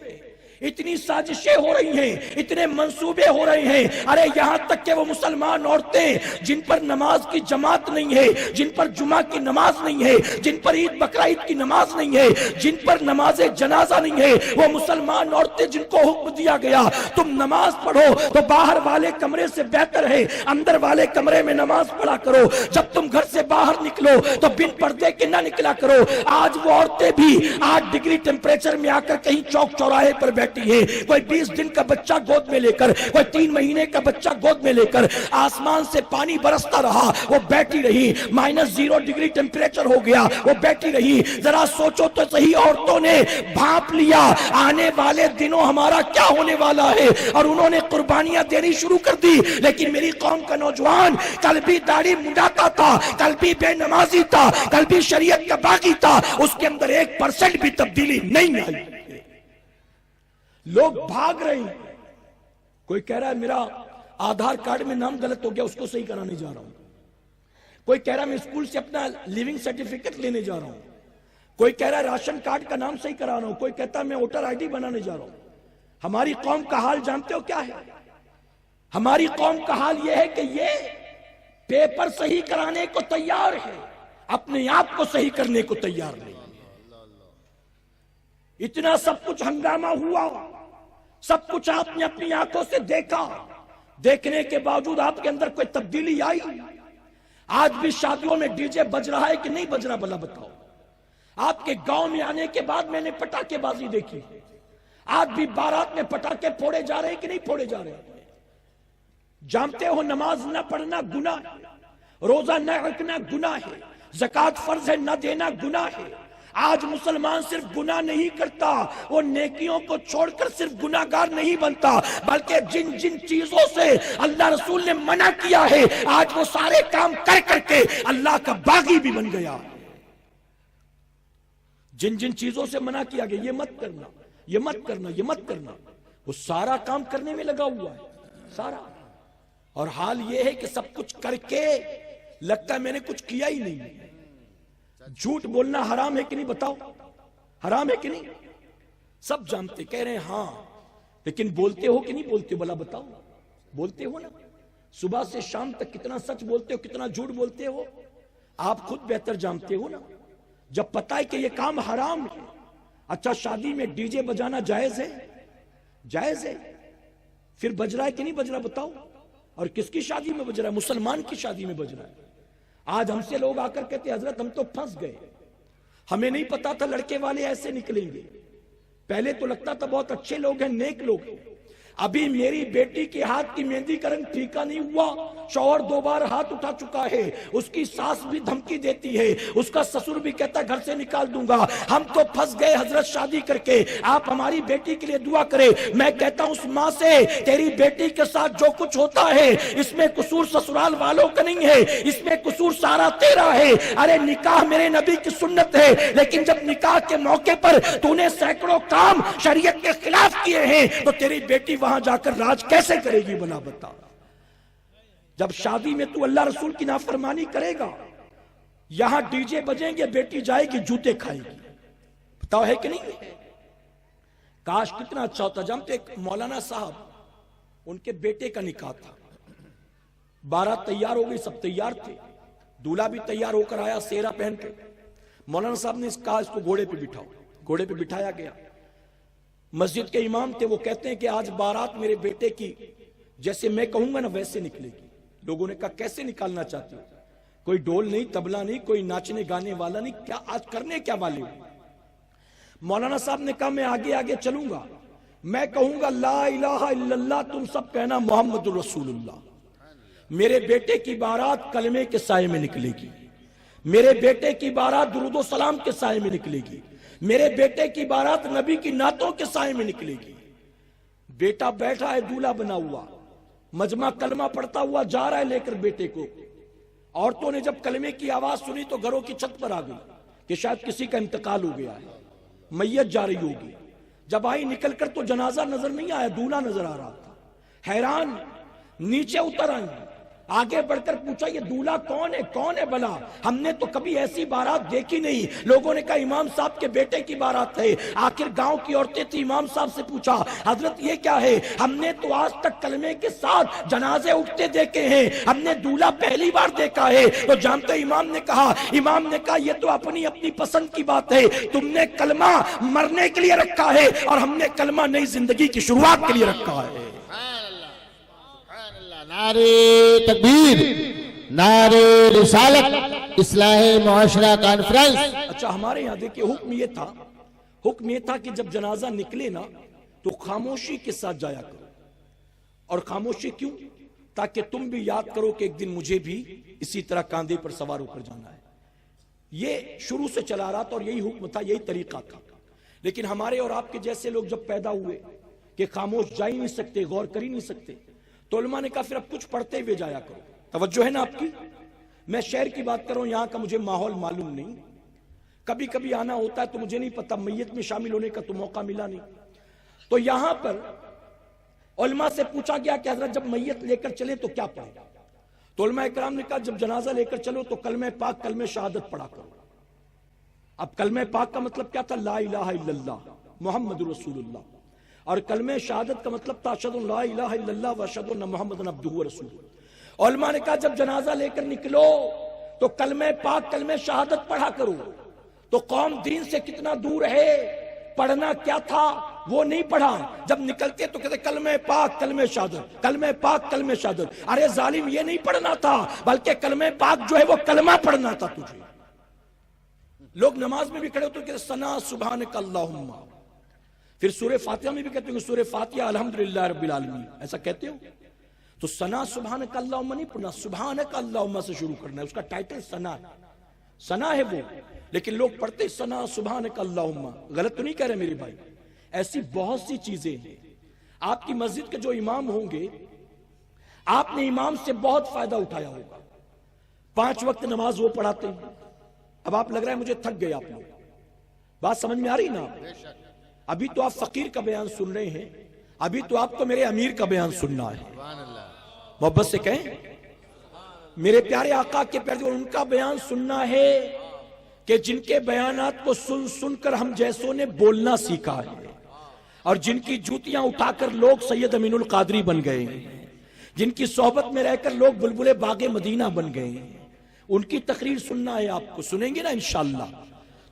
اتنی سازشیں ہو رہی ہیں, اتنے منصوبے ہو رہے ہیں. ارے یہاں تک کہ وہ مسلمان عورتیں جن پر نماز کی جماعت نہیں ہے, جن پر جمعہ کی نماز نہیں ہے, جن پر عید بقرعید کی نماز نہیں ہے, جن پر نماز جنازہ نہیں ہے, وہ مسلمان عورتیں جن کو حکم دیا گیا تم نماز پڑھو تو باہر والے کمرے سے بہتر ہے اندر والے کمرے میں نماز پڑھا کرو, جب تم گھر سے باہر نکلو تو بن پردے کے نہ نکلا کرو. آج وہ عورتیں بھی 8 ڈگری ٹیمپریچر میں آ کر کہیں چوک چوراہے پر بیٹھی ہے, کوئی 20 دن کا بچہ گود میں لے کر, کوئی 3 مہینے کا بچہ گود میں لے کر, آسمان سے پانی برستا رہا, وہ بیٹھی رہی. -0 ڈگری ٹیمپریچر ہو گیا, وہ بیٹھی رہی. ذرا سوچو تو صحیح, عورتوں نے بھانپ لیا آنے والے دنوں ہمارا کیا ہونے والا ہے, اور انہوں نے قربانیاں دینی شروع کر دی. لیکن میری قوم کا نوجوان کل بھی داڑھی منڈاتا تھا, کل بھی بے نمازی تھا, کل بھی شریعت کا باغی تھا, اس کے اندر 1% بھی تبدیلی نہیں آئی. لوگ بھاگ رہے ہیں. کوئی کہہ رہا ہے میرا آدھار کارڈ میں نام غلط ہو گیا, اس کو صحیح کرانے جا رہا ہوں. کوئی کہہ رہا ہے میں اسکول سے اپنا لیونگ سرٹیفکیٹ لینے جا رہا ہوں. کوئی کہہ رہا ہے راشن کارڈ کا نام صحیح کرا رہا ہوں. کوئی کہتا ہے میں ووٹر آئی ڈی بنانے جا رہا ہوں. ہماری قوم کا حال جانتے ہو کیا ہے؟ ہماری قوم کا حال یہ ہے کہ یہ پیپر صحیح کرانے کو تیار ہے, اپنے آپ کو صحیح کرنے کو تیار نہیں. اتنا سب کچھ ہنگامہ ہوا، سب کچھ آپ نے اپنی آنکھوں سے دیکھا، دیکھنے کے باوجود آپ کے اندر کوئی تبدیلی آئی؟ آج بھی شادیوں میں ڈی جے بج رہا ہے کہ نہیں بج رہا؟ بھلا بتاؤ۔ آپ کے گاؤں میں آنے کے بعد میں نے پٹاخے بازی دیکھی، آج بھی بارات میں پٹاخے پھوڑے جا رہے ہیں کہ نہیں پھوڑے جا رہے ہیں؟ جانتے ہو نماز نہ پڑھنا گناہ ہے، روزہ نہ رکھنا گناہ ہے، زکوٰۃ فرض ہے نہ دینا گناہ ہے۔ آج مسلمان صرف گناہ نہیں کرتا، وہ نیکیوں کو چھوڑ کر صرف گناہگار نہیں بنتا، بلکہ جن جن چیزوں سے اللہ رسول نے منع کیا ہے آج وہ سارے کام کر کر کے اللہ کا باغی بھی بن گیا۔ جن جن چیزوں سے منع کیا گیا، یہ مت کرنا، یہ مت کرنا، یہ مت کرنا، وہ سارا کام کرنے میں لگا ہوا ہے، سارا۔ اور حال یہ ہے کہ سب کچھ کر کے لگتا ہے میں نے کچھ کیا ہی نہیں۔ جھوٹ بولنا حرام ہے کہ نہیں؟ بتاؤ، حرام ہے کہ نہیں؟ سب جانتے، کہہ رہے ہیں ہاں، لیکن بولتے ہو کہ نہیں بولتے؟ بھلا بتاؤ، بولتے ہو نا؟ صبح سے شام تک کتنا سچ بولتے ہو، کتنا جھوٹ بولتے ہو؟ آپ خود بہتر جانتے ہو نا۔ جب پتا ہے کہ یہ کام حرام ہے، اچھا شادی میں ڈی جے بجانا جائز ہے؟ جائز ہے، پھر بج رہا ہے کہ نہیں بج رہا؟ بتاؤ۔ اور کس کی شادی میں بج رہا ہے؟ مسلمان کی شادی میں بج رہا ہے۔ آج ہم سے لوگ آ کر کہتے حضرت ہم تو پھنس گئے، ہمیں نہیں پتا تھا لڑکے والے ایسے نکلیں گے، پہلے تو لگتا تھا بہت اچھے لوگ ہیں، نیک لوگ ہیں۔ ابھی میری بیٹی کے ہاتھ کی مہندی کا رنگ پھیکا نہیں ہوا، شوہر 2 بار ہاتھ اٹھا چکا ہے، اس کی ساس بھی دھمکی دیتی ہے، اس کا سسر بھی کہتا ہے گھر سے نکال دوں گا۔ ہم تو پھنس گئے حضرت شادی کر کے، آپ ہماری بیٹی کے لیے دعا کریں۔ میں کہتا ہوں اس ماں سے تیری بیٹی کے ساتھ جو کچھ ہوتا ہے اس میں قصور سسرال والوں کا نہیں ہے، اس میں قصور سارا تیرا ہے۔ ارے نکاح میرے نبی کی سنت ہے، لیکن جب نکاح کے موقع پر تو نے سینکڑوں کام شریعت کے خلاف کیے ہیں تو تیری بیٹی وہاں جا کر راج کیسے کرے گی؟ بنا بتا۔ جب شادی میں تو اللہ رسول کی نافرمانی کرے گا، یہاں ڈی جے بجیں گے، بیٹی جائے گی جوتے کھائے گی، بتاؤ ہے کہ نہیں؟ کاش کتنا اچھا ہوتا۔ جانتے ایک مولانا صاحب، ان کے بیٹے کا نکاح تھا، بارات تیار ہو گئی، سب تیار تھے، دولہا بھی تیار ہو کر آیا سیرا پہن کے۔ مولانا صاحب نے کہا اس کو گھوڑے پہ بٹھاؤ، گھوڑے پہ بٹھایا گیا۔ مسجد کے امام تھے، وہ کہتے ہیں کہ آج بارات میرے بیٹے کی جیسے میں کہوں گا نا ویسے نکلے گی۔ لوگوں نے کہا کیسے نکالنا چاہتے ہو؟ کوئی ڈھول نہیں، تبلا نہیں، کوئی ناچنے گانے والا نہیں، کیا آج کرنے کیا والے ہو؟ مولانا صاحب نے کہا میں آگے آگے چلوں گا، میں کہوں گا لا الہ الا اللہ، تم سب کہنا محمد الرسول اللہ۔ میرے بیٹے کی بارات کلمے کے سائے میں نکلے گی، میرے بیٹے کی بارات درود و سلام کے سائے میں نکلے گی، میرے بیٹے کی بارات نبی کی نعتوں کے سائے میں نکلے گی۔ بیٹا بیٹھا ہے دولہا بنا ہوا، مجمع کلمہ پڑھتا ہوا جا رہا ہے لے کر بیٹے کو۔ عورتوں نے جب کلمے کی آواز سنی تو گھروں کی چھت پر آ گئی کہ شاید کسی کا انتقال ہو گیا ہے، میت جا رہی ہوگی۔ جب آئی نکل کر تو جنازہ نظر نہیں آیا، دولہا نظر آ رہا تھا۔ حیران نیچے اتر آئی، آگے بڑھ کر پوچھا یہ دولہا کون ہے؟ کون ہے بلا؟ ہم نے تو کبھی ایسی بارات دیکھی نہیں۔ لوگوں نے کہا امام صاحب کے بیٹے کی بارات ہے۔ آخر گاؤں کی عورتیں تھی، امام صاحب سے پوچھا حضرت یہ کیا ہے؟ ہم نے تو آج تک کلمے کے ساتھ جنازے اٹھتے دیکھے ہیں، ہم نے دولہا پہلی بار دیکھا ہے۔ تو جانتے امام نے کہا یہ تو اپنی اپنی پسند کی بات ہے، تم نے کلمہ مرنے کے لیے رکھا ہے اور ہم نے کلمہ نئی زندگی کی شروعات کے لیے رکھا ہے۔ نعرے تکبیر، نعرے رسالت، اصلاح معاشرہ کانفرنس۔ اچھا ہمارے یہاں دیکھیں حکم یہ تھا کہ جب جنازہ نکلے نا تو خاموشی کے ساتھ جایا کرو۔ اور خاموشی کیوں؟ تاکہ تم بھی یاد کرو کہ ایک دن مجھے بھی اسی طرح کاندھے پر سوار ہو کر جانا ہے۔ یہ شروع سے چلا رہا تھا اور یہی حکم تھا، یہی طریقہ تھا۔ لیکن ہمارے اور آپ کے جیسے لوگ جب پیدا ہوئے کہ خاموش جا ہی نہیں سکتے، غور کر ہی نہیں سکتے، تو علماء نے کہا پھر اب کچھ پڑھتے ہوئے جایا کرو۔ توجہ ہے نا آپ کی؟ میں شہر کی بات کر رہا ہوں، یہاں کا مجھے ماحول معلوم نہیں، کبھی کبھی آنا ہوتا ہے تو مجھے نہیں پتا، میت میں شامل ہونے کا تو موقع ملا نہیں۔ تو یہاں پر علماء سے پوچھا گیا کہ حضرت جب میت لے کر چلے تو کیا پڑھیں؟ تو علماء اکرام نے کہا جب جنازہ لے کر چلو تو کلمہ پاک، کلمہ شہادت پڑھا کرو۔ اب کلمہ پاک کا مطلب کیا تھا؟ لا الہ الا اللہ محمد رسول اللہ۔ اور کلمہ شہادت کا مطلب تھا اشہد ان لا الہ الا اللہ و اشہد ان محمد عبدہ و رسولہ۔ علماء نے کہا جب جنازہ لے کر نکلو تو کلمہ پاک، کلمہ شہادت پڑھا کرو۔ تو قوم دین سے کتنا دور ہے، پڑھنا کیا تھا وہ نہیں پڑھا، جب نکلتے تو کہتے کلمہ پاک کلمہ شہادت، کلمہ پاک کلمہ شہادت۔ ارے ظالم، یہ نہیں پڑھنا تھا، بلکہ کلمہ پاک جو ہے وہ کلمہ پڑھنا تھا تجھے۔ لوگ نماز میں بھی کھڑے ہوتے کہتے ثنا سبحانک اللہم، پھر سورہ فاتحہ میں بھی کہتے ہیں سورہ فاتحہ الحمدللہ رب العالمین، ایسا کہتے ہو؟ تو ثنا سبحانک اللہم نہیں پڑھنا، سبحانک اللہم سے شروع کرنا ہے، اس کا ٹائٹل ثنا ہے، ثنا ہے وہ، لیکن لوگ پڑھتے ثنا سبحانک اللہم۔ غلط تو نہیں کہہ رہے میرے بھائی؟ ایسی بہت سی چیزیں ہیں۔ آپ کی مسجد کے جو امام ہوں گے، آپ نے امام سے بہت فائدہ اٹھایا ہوگا، 5 وقت نماز وہ پڑھاتے ہیں۔ اب آپ لگ رہا ہے مجھے تھک گئے آپ لوگ، بات سمجھ میں آ رہی نا؟ ابھی تو آپ فقیر کا بیان سن رہے ہیں، ابھی تو آپ کو میرے امیر کا بیان سننا ہے۔ محبت سے کہیں میرے پیارے آقا کے پیارے، ان کا بیان سننا ہے کہ جن کے بیانات کو سن سن کر ہم جیسوں نے بولنا سیکھا ہے، اور جن کی جوتیاں اٹھا کر لوگ سید امین القادری بن گئے ہیں، جن کی صحبت میں رہ کر لوگ بلبل باغ مدینہ بن گئے ہیں، ان کی تقریر سننا ہے آپ کو، سنیں گے نا انشاءاللہ؟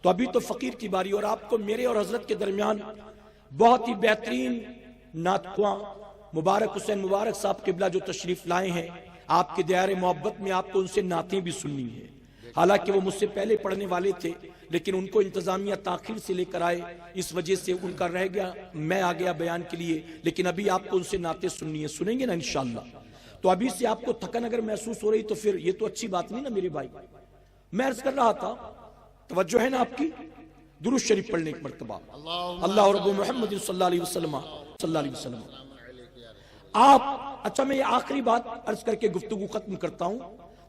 تو ابھی تو فقیر کی باری، اور آپ کو میرے اور حضرت کے درمیان بہت ہی بہترین نعت خواں مبارک حسین مبارک صاحب قبلہ جو تشریف لائے ہیں، آپ کے دائرہ محبت میں آپ کو ان سے نعتیں بھی سننی ہیں۔ حالانکہ وہ مجھ سے پہلے پڑھنے والے تھے، لیکن ان کو انتظامیہ تاخیر سے لے کر آئے، اس وجہ سے ان کا رہ گیا، میں آ گیا بیان کے لیے، لیکن ابھی آپ کو ان سے نعتیں سننی ہیں، سنیں گے نا انشاءاللہ؟ تو ابھی سے آپ کو تھکن اگر محسوس ہو رہی تو پھر یہ تو اچھی بات نہیں نا میرے بھائی۔ میں عرض کر رہا تھا، توجہ ہے نا آپ کی؟ درود شریف پڑھنے ایک مرتبہ، اللہ رب محمد صلی اللہ علیہ وسلم صلی اللہ علیہ وسلم۔ آپ اچھا، میں یہ آخری بات عرض کر کے گفتگو ختم کرتا ہوں،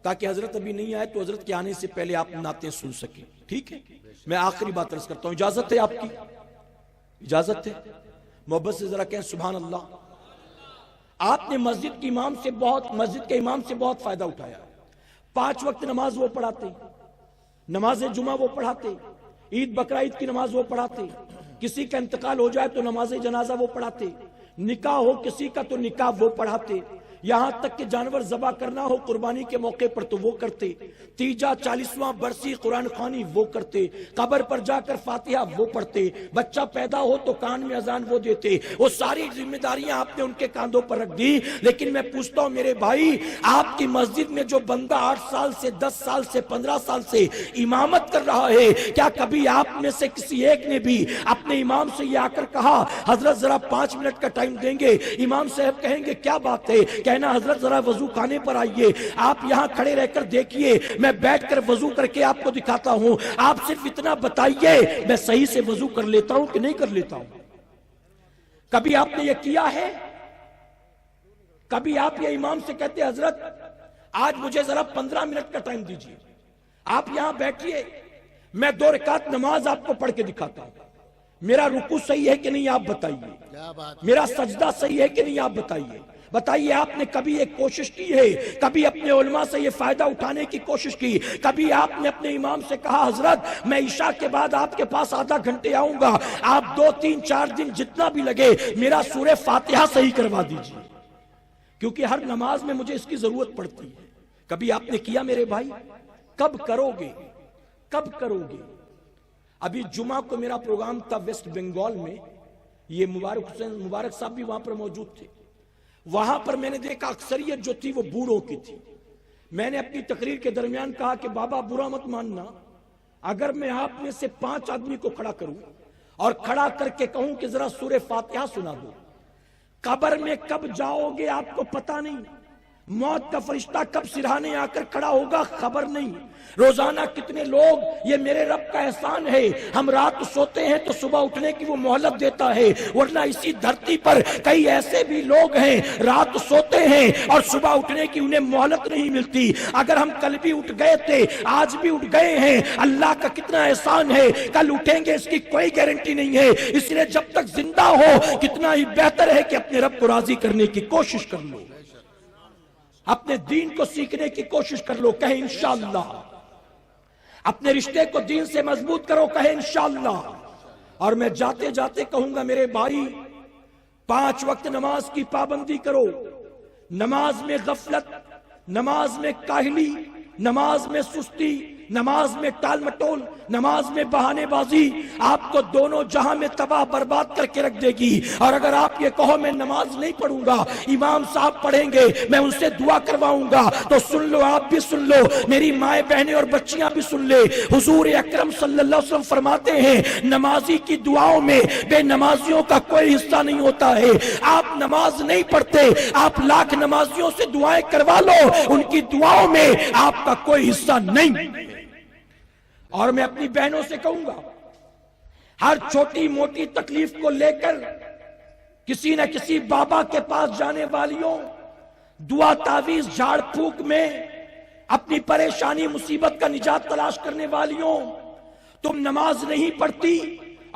تاکہ حضرت ابھی نہیں آئے تو حضرت کے آنے سے پہلے آپ نعتیں سن سکیں، ٹھیک ہے؟ میں آخری بات عرض کرتا ہوں، اجازت ہے آپ کی؟ اجازت ہے؟ محبت سے ذرا کہیں سبحان اللہ۔ آپ نے مسجد کے امام سے بہت فائدہ اٹھایا، 5 وقت نماز وہ پڑھاتے، نماز جمعہ وہ پڑھاتے، عید بقرعید کی نماز وہ پڑھاتے، کسی کا انتقال ہو جائے تو نماز جنازہ وہ پڑھاتے، نکاح ہو کسی کا تو نکاح وہ پڑھاتے، یہاں تک کہ جانور ذبح کرنا ہو قربانی کے موقع پر تو وہ کرتے، 30 40واں برسی قرآن خوانی وہ کرتے، قبر پر جا کر فاتحہ وہ پڑھتے، بچہ پیدا ہو تو کان میں اذان وہ دیتے، وہ ساری ذمہ داریاں آپ نے ان کے کاندھوں پر رکھ دی۔ لیکن میں پوچھتا ہوں میرے بھائی، آپ کی مسجد میں جو بندہ 8 سال سے 10 سال سے 15 سال سے امامت کر رہا ہے، کیا کبھی آپ میں سے کسی ایک نے بھی اپنے امام سے یہ آ کر کہا حضرت ذرا 5 منٹ کا ٹائم دیں گے؟ امام صاحب کہیں گے کیا بات ہے، کہنا حضرت ذرا وضو خانے پر آئیے، آپ یہاں کھڑے رہ کر دیکھیے، میں بیٹھ کر وضو کر کے آپ کو دکھاتا ہوں، آپ صرف اتنا بتائیے میں صحیح سے وضو کر لیتا ہوں کہ نہیں کر لیتا ہوں؟ کبھی آپ نے یہ کیا ہے؟ کبھی آپ یہ امام سے کہتے حضرت آج مجھے ذرا 15 منٹ کا ٹائم دیجیے، آپ یہاں بیٹھیے، میں 2 رکعت نماز آپ کو پڑھ کے دکھاتا ہوں، میرا رکوع صحیح ہے کہ نہیں آپ بتائیے، میرا سجدہ صحیح ہے کہ نہیں آپ بتائیے۔ بتائیے آپ نے کبھی ایک کوشش کی ہے، کبھی اپنے علماء سے یہ فائدہ اٹھانے کی کوشش کی، کبھی آپ نے اپنے امام سے کہا حضرت میں عشاء کے بعد آپ کے پاس آدھا گھنٹے آؤں گا، آپ 2 3 4 دن جتنا بھی لگے میرا سورہ فاتحہ صحیح کروا دیجیے، کیونکہ ہر نماز میں مجھے اس کی ضرورت پڑتی ہے۔ کبھی آپ نے کیا میرے بھائی؟ کب کرو گے؟ کب کرو گے؟ ابھی جمعہ کو میرا پروگرام تھا ویسٹ بنگال میں، یہ مبارک حسین مبارک صاحب بھی وہاں پر موجود تھے، وہاں پر میں نے دیکھا اکثریت جو تھی وہ بوڑھوں کی تھی۔ میں نے اپنی تقریر کے درمیان کہا کہ بابا برا مت ماننا، اگر میں آپ میں سے 5 آدمی کو کھڑا کروں اور کھڑا کر کے کہوں کہ ذرا سورہ فاتحہ سنا دو، قبر میں کب جاؤ گے آپ کو پتہ نہیں، موت کا فرشتہ کب سرہانے آ کر کھڑا ہوگا خبر نہیں، روزانہ کتنے لوگ، یہ میرے رب کا احسان ہے، ہم رات سوتے ہیں تو صبح اٹھنے کی وہ مہلت دیتا ہے، ورنہ اسی دھرتی پر کئی ایسے بھی لوگ ہیں رات سوتے ہیں اور صبح اٹھنے کی انہیں مہلت نہیں ملتی۔ اگر ہم کل بھی اٹھ گئے تھے، آج بھی اٹھ گئے ہیں، اللہ کا کتنا احسان ہے، کل اٹھیں گے اس کی کوئی گارنٹی نہیں ہے، اس لیے جب تک زندہ ہو کتنا ہی بہتر ہے کہ اپنے رب کو راضی کرنے کی کوشش کر لو، اپنے دین کو سیکھنے کی کوشش کر لو، کہیں انشاءاللہ، اپنے رشتے کو دین سے مضبوط کرو، کہیں انشاءاللہ۔ اور میں جاتے جاتے کہوں گا میرے بھائی، 5 وقت نماز کی پابندی کرو، نماز میں غفلت، نماز میں کاہلی، نماز میں سستی، نماز میں ٹال مٹول، نماز میں بہانے بازی آپ کو دونوں جہاں میں تباہ برباد کر کے رکھ دے گی۔ اور اگر آپ یہ کہو میں نماز نہیں پڑھوں گا، امام صاحب پڑھیں گے، میں ان سے دعا کرواؤں گا، تو سن لو، آپ بھی سن لو، میری مائیں بہنیں اور بچیاں بھی سن لے۔ حضور اکرم صلی اللہ علیہ وسلم فرماتے ہیں نمازی کی دعاؤں میں بے نمازیوں کا کوئی حصہ نہیں ہوتا ہے۔ آپ نماز نہیں پڑھتے، آپ لاکھ نمازیوں سے دعائیں کروا لو، ان کی دعاؤں میں آپ کا کوئی حصہ نہیں۔ اور میں اپنی بہنوں سے کہوں گا، ہر چھوٹی موٹی تکلیف کو لے کر کسی نہ کسی بابا کے پاس جانے والیوں، دعا تعویذ جھاڑ پھونک میں اپنی پریشانی مصیبت کا نجات تلاش کرنے والیوں، تم نماز نہیں پڑھتی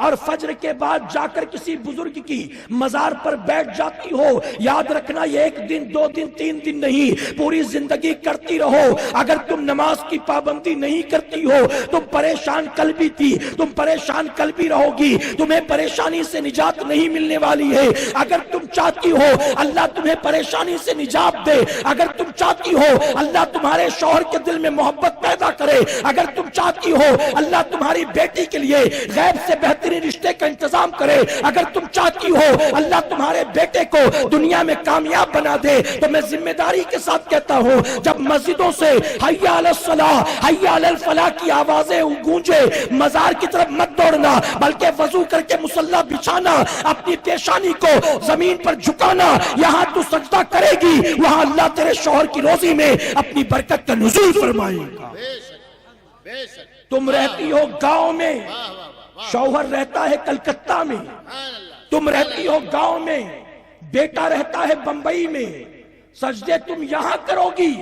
اور فجر کے بعد جا کر کسی بزرگ کی مزار پر بیٹھ جاتی ہو، یاد رکھنا یہ ایک دن، دو دن، تین دن نہیں، پوری زندگی کرتی رہو۔ اگر تم نماز کی پابندی نہیں کرتی ہو، تم پریشان قلبی تھی، تم پریشان قلبی رہو گی، تمہیں پریشانی سے نجات نہیں ملنے والی ہے۔ اگر تم چاہتی ہو اللہ تمہیں پریشانی سے نجات دے، اگر تم چاہتی ہو اللہ تمہارے شوہر کے دل میں محبت پیدا کرے، اگر تم چاہتی ہو اللہ تمہاری بیٹی کے لیے غیب سے بہتر رشتے کا انتظام کرے، اگر تم چاہتی ہو اللہ تمہارے بیٹے کو دنیا میں کامیاب بنا دے، تو میں ذمہ داری کے ساتھ کہتا ہوں جب مسجدوں سے حی علی الصلاح، حی علی الفلاح کی آوازیں گونجے، مزار کی طرف مت دوڑنا، بلکہ وضو کر کے مصلی بچھانا، اپنی پیشانی کو زمین پر جھکانا، یہاں تو سجدہ کرے گی وہاں اللہ تیرے شوہر کی روزی میں اپنی برکت کا نزول فرمائے گا۔ تم رہتی ہو گاؤں میں، شوہر رہتا ہے کلکتہ میں، تم رہتی ہو گاؤں میں، بیٹا رہتا ہے بمبئی میں، سجدے تم یہاں کرو گی،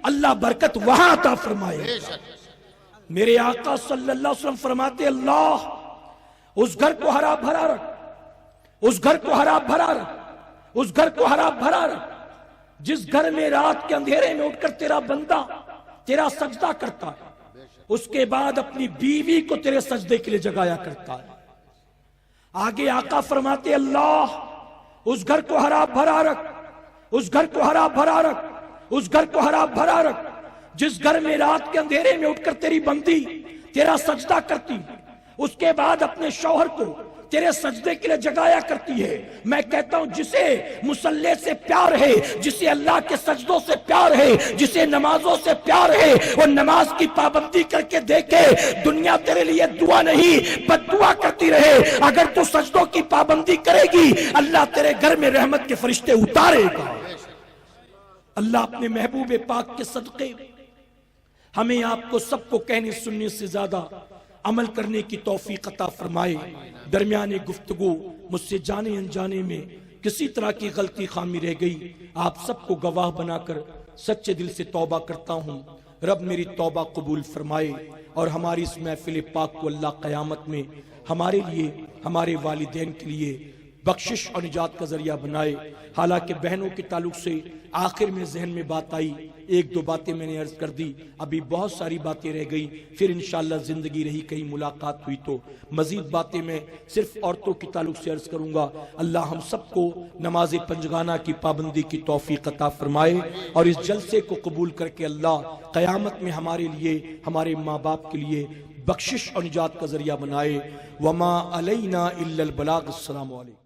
اللہ برکت وہاں عطا فرمائے گا۔ میرے آقا صلی اللہ علیہ وسلم فرماتے اللہ اس گھر کو ہرا بھرا رکھ، اس گھر کو ہرا بھرا رکھ، اس گھر کو ہرا بھرا رکھ، جس گھر میں رات کے اندھیرے میں اٹھ کر تیرا بندہ تیرا سجدہ کرتا ہے، اس کے بعد اپنی بیوی کو تیرے سجدے کے لیے جگایا کرتا ہے۔ آگے آقا فرماتے اللہ اس گھر کو ہرا بھرا رکھ، اس گھر کو ہرا بھرا رکھ، اس گھر کو ہرا بھرا رکھ، جس گھر میں رات کے اندھیرے میں اٹھ کر تیری بندی تیرا سجدہ کرتی، اس کے بعد اپنے شوہر کو تیرے سجدے کے لیے جگایا کرتی ہے۔ میں کہتا ہوں جسے مصلی سے پیار ہے، جسے اللہ کے سجدوں سے پیار ہے، جسے نمازوں سے پیار ہے، وہ نماز کی پابندی کر کے دیکھے، دنیا تیرے لیے دعا نہیں بد دعا کرتی رہے۔ اگر تو سجدوں کی پابندی کرے گی اللہ تیرے گھر میں رحمت کے فرشتے اتارے گا۔ اللہ اپنے محبوب پاک کے صدقے ہمیں آپ کو سب کو کہنے سننے سے زیادہ عمل کرنے کی توفیق عطا فرمائے۔ درمیان گفتگو مجھ سے جانے انجانے میں کسی طرح کی غلطی خامی رہ گئی، آپ سب کو گواہ بنا کر سچے دل سے توبہ کرتا ہوں۔ رب میری توبہ قبول فرمائے اور ہماری اس محفل پاک کو اللہ قیامت میں ہمارے لیے، ہمارے والدین کے لیے بخشش اور نجات کا ذریعہ بنائے۔ حالانکہ بہنوں کے تعلق سے آخر میں ذہن میں بات آئی، ایک دو باتیں میں نے عرض کر دی، ابھی بہت ساری باتیں رہ گئی، پھر انشاءاللہ زندگی رہی کہیں ملاقات ہوئی تو مزید باتیں میں صرف عورتوں کے تعلق سے عرض کروں گا۔ اللہ ہم سب کو نماز پنجگانہ کی پابندی کی توفیق عطا فرمائے اور اس جلسے کو قبول کر کے اللہ قیامت میں ہمارے لیے، ہمارے ماں باپ کے لیے بخشش اور نجات کا ذریعہ بنائے۔ وما علینا الا البلاغ۔ السلام علیکم۔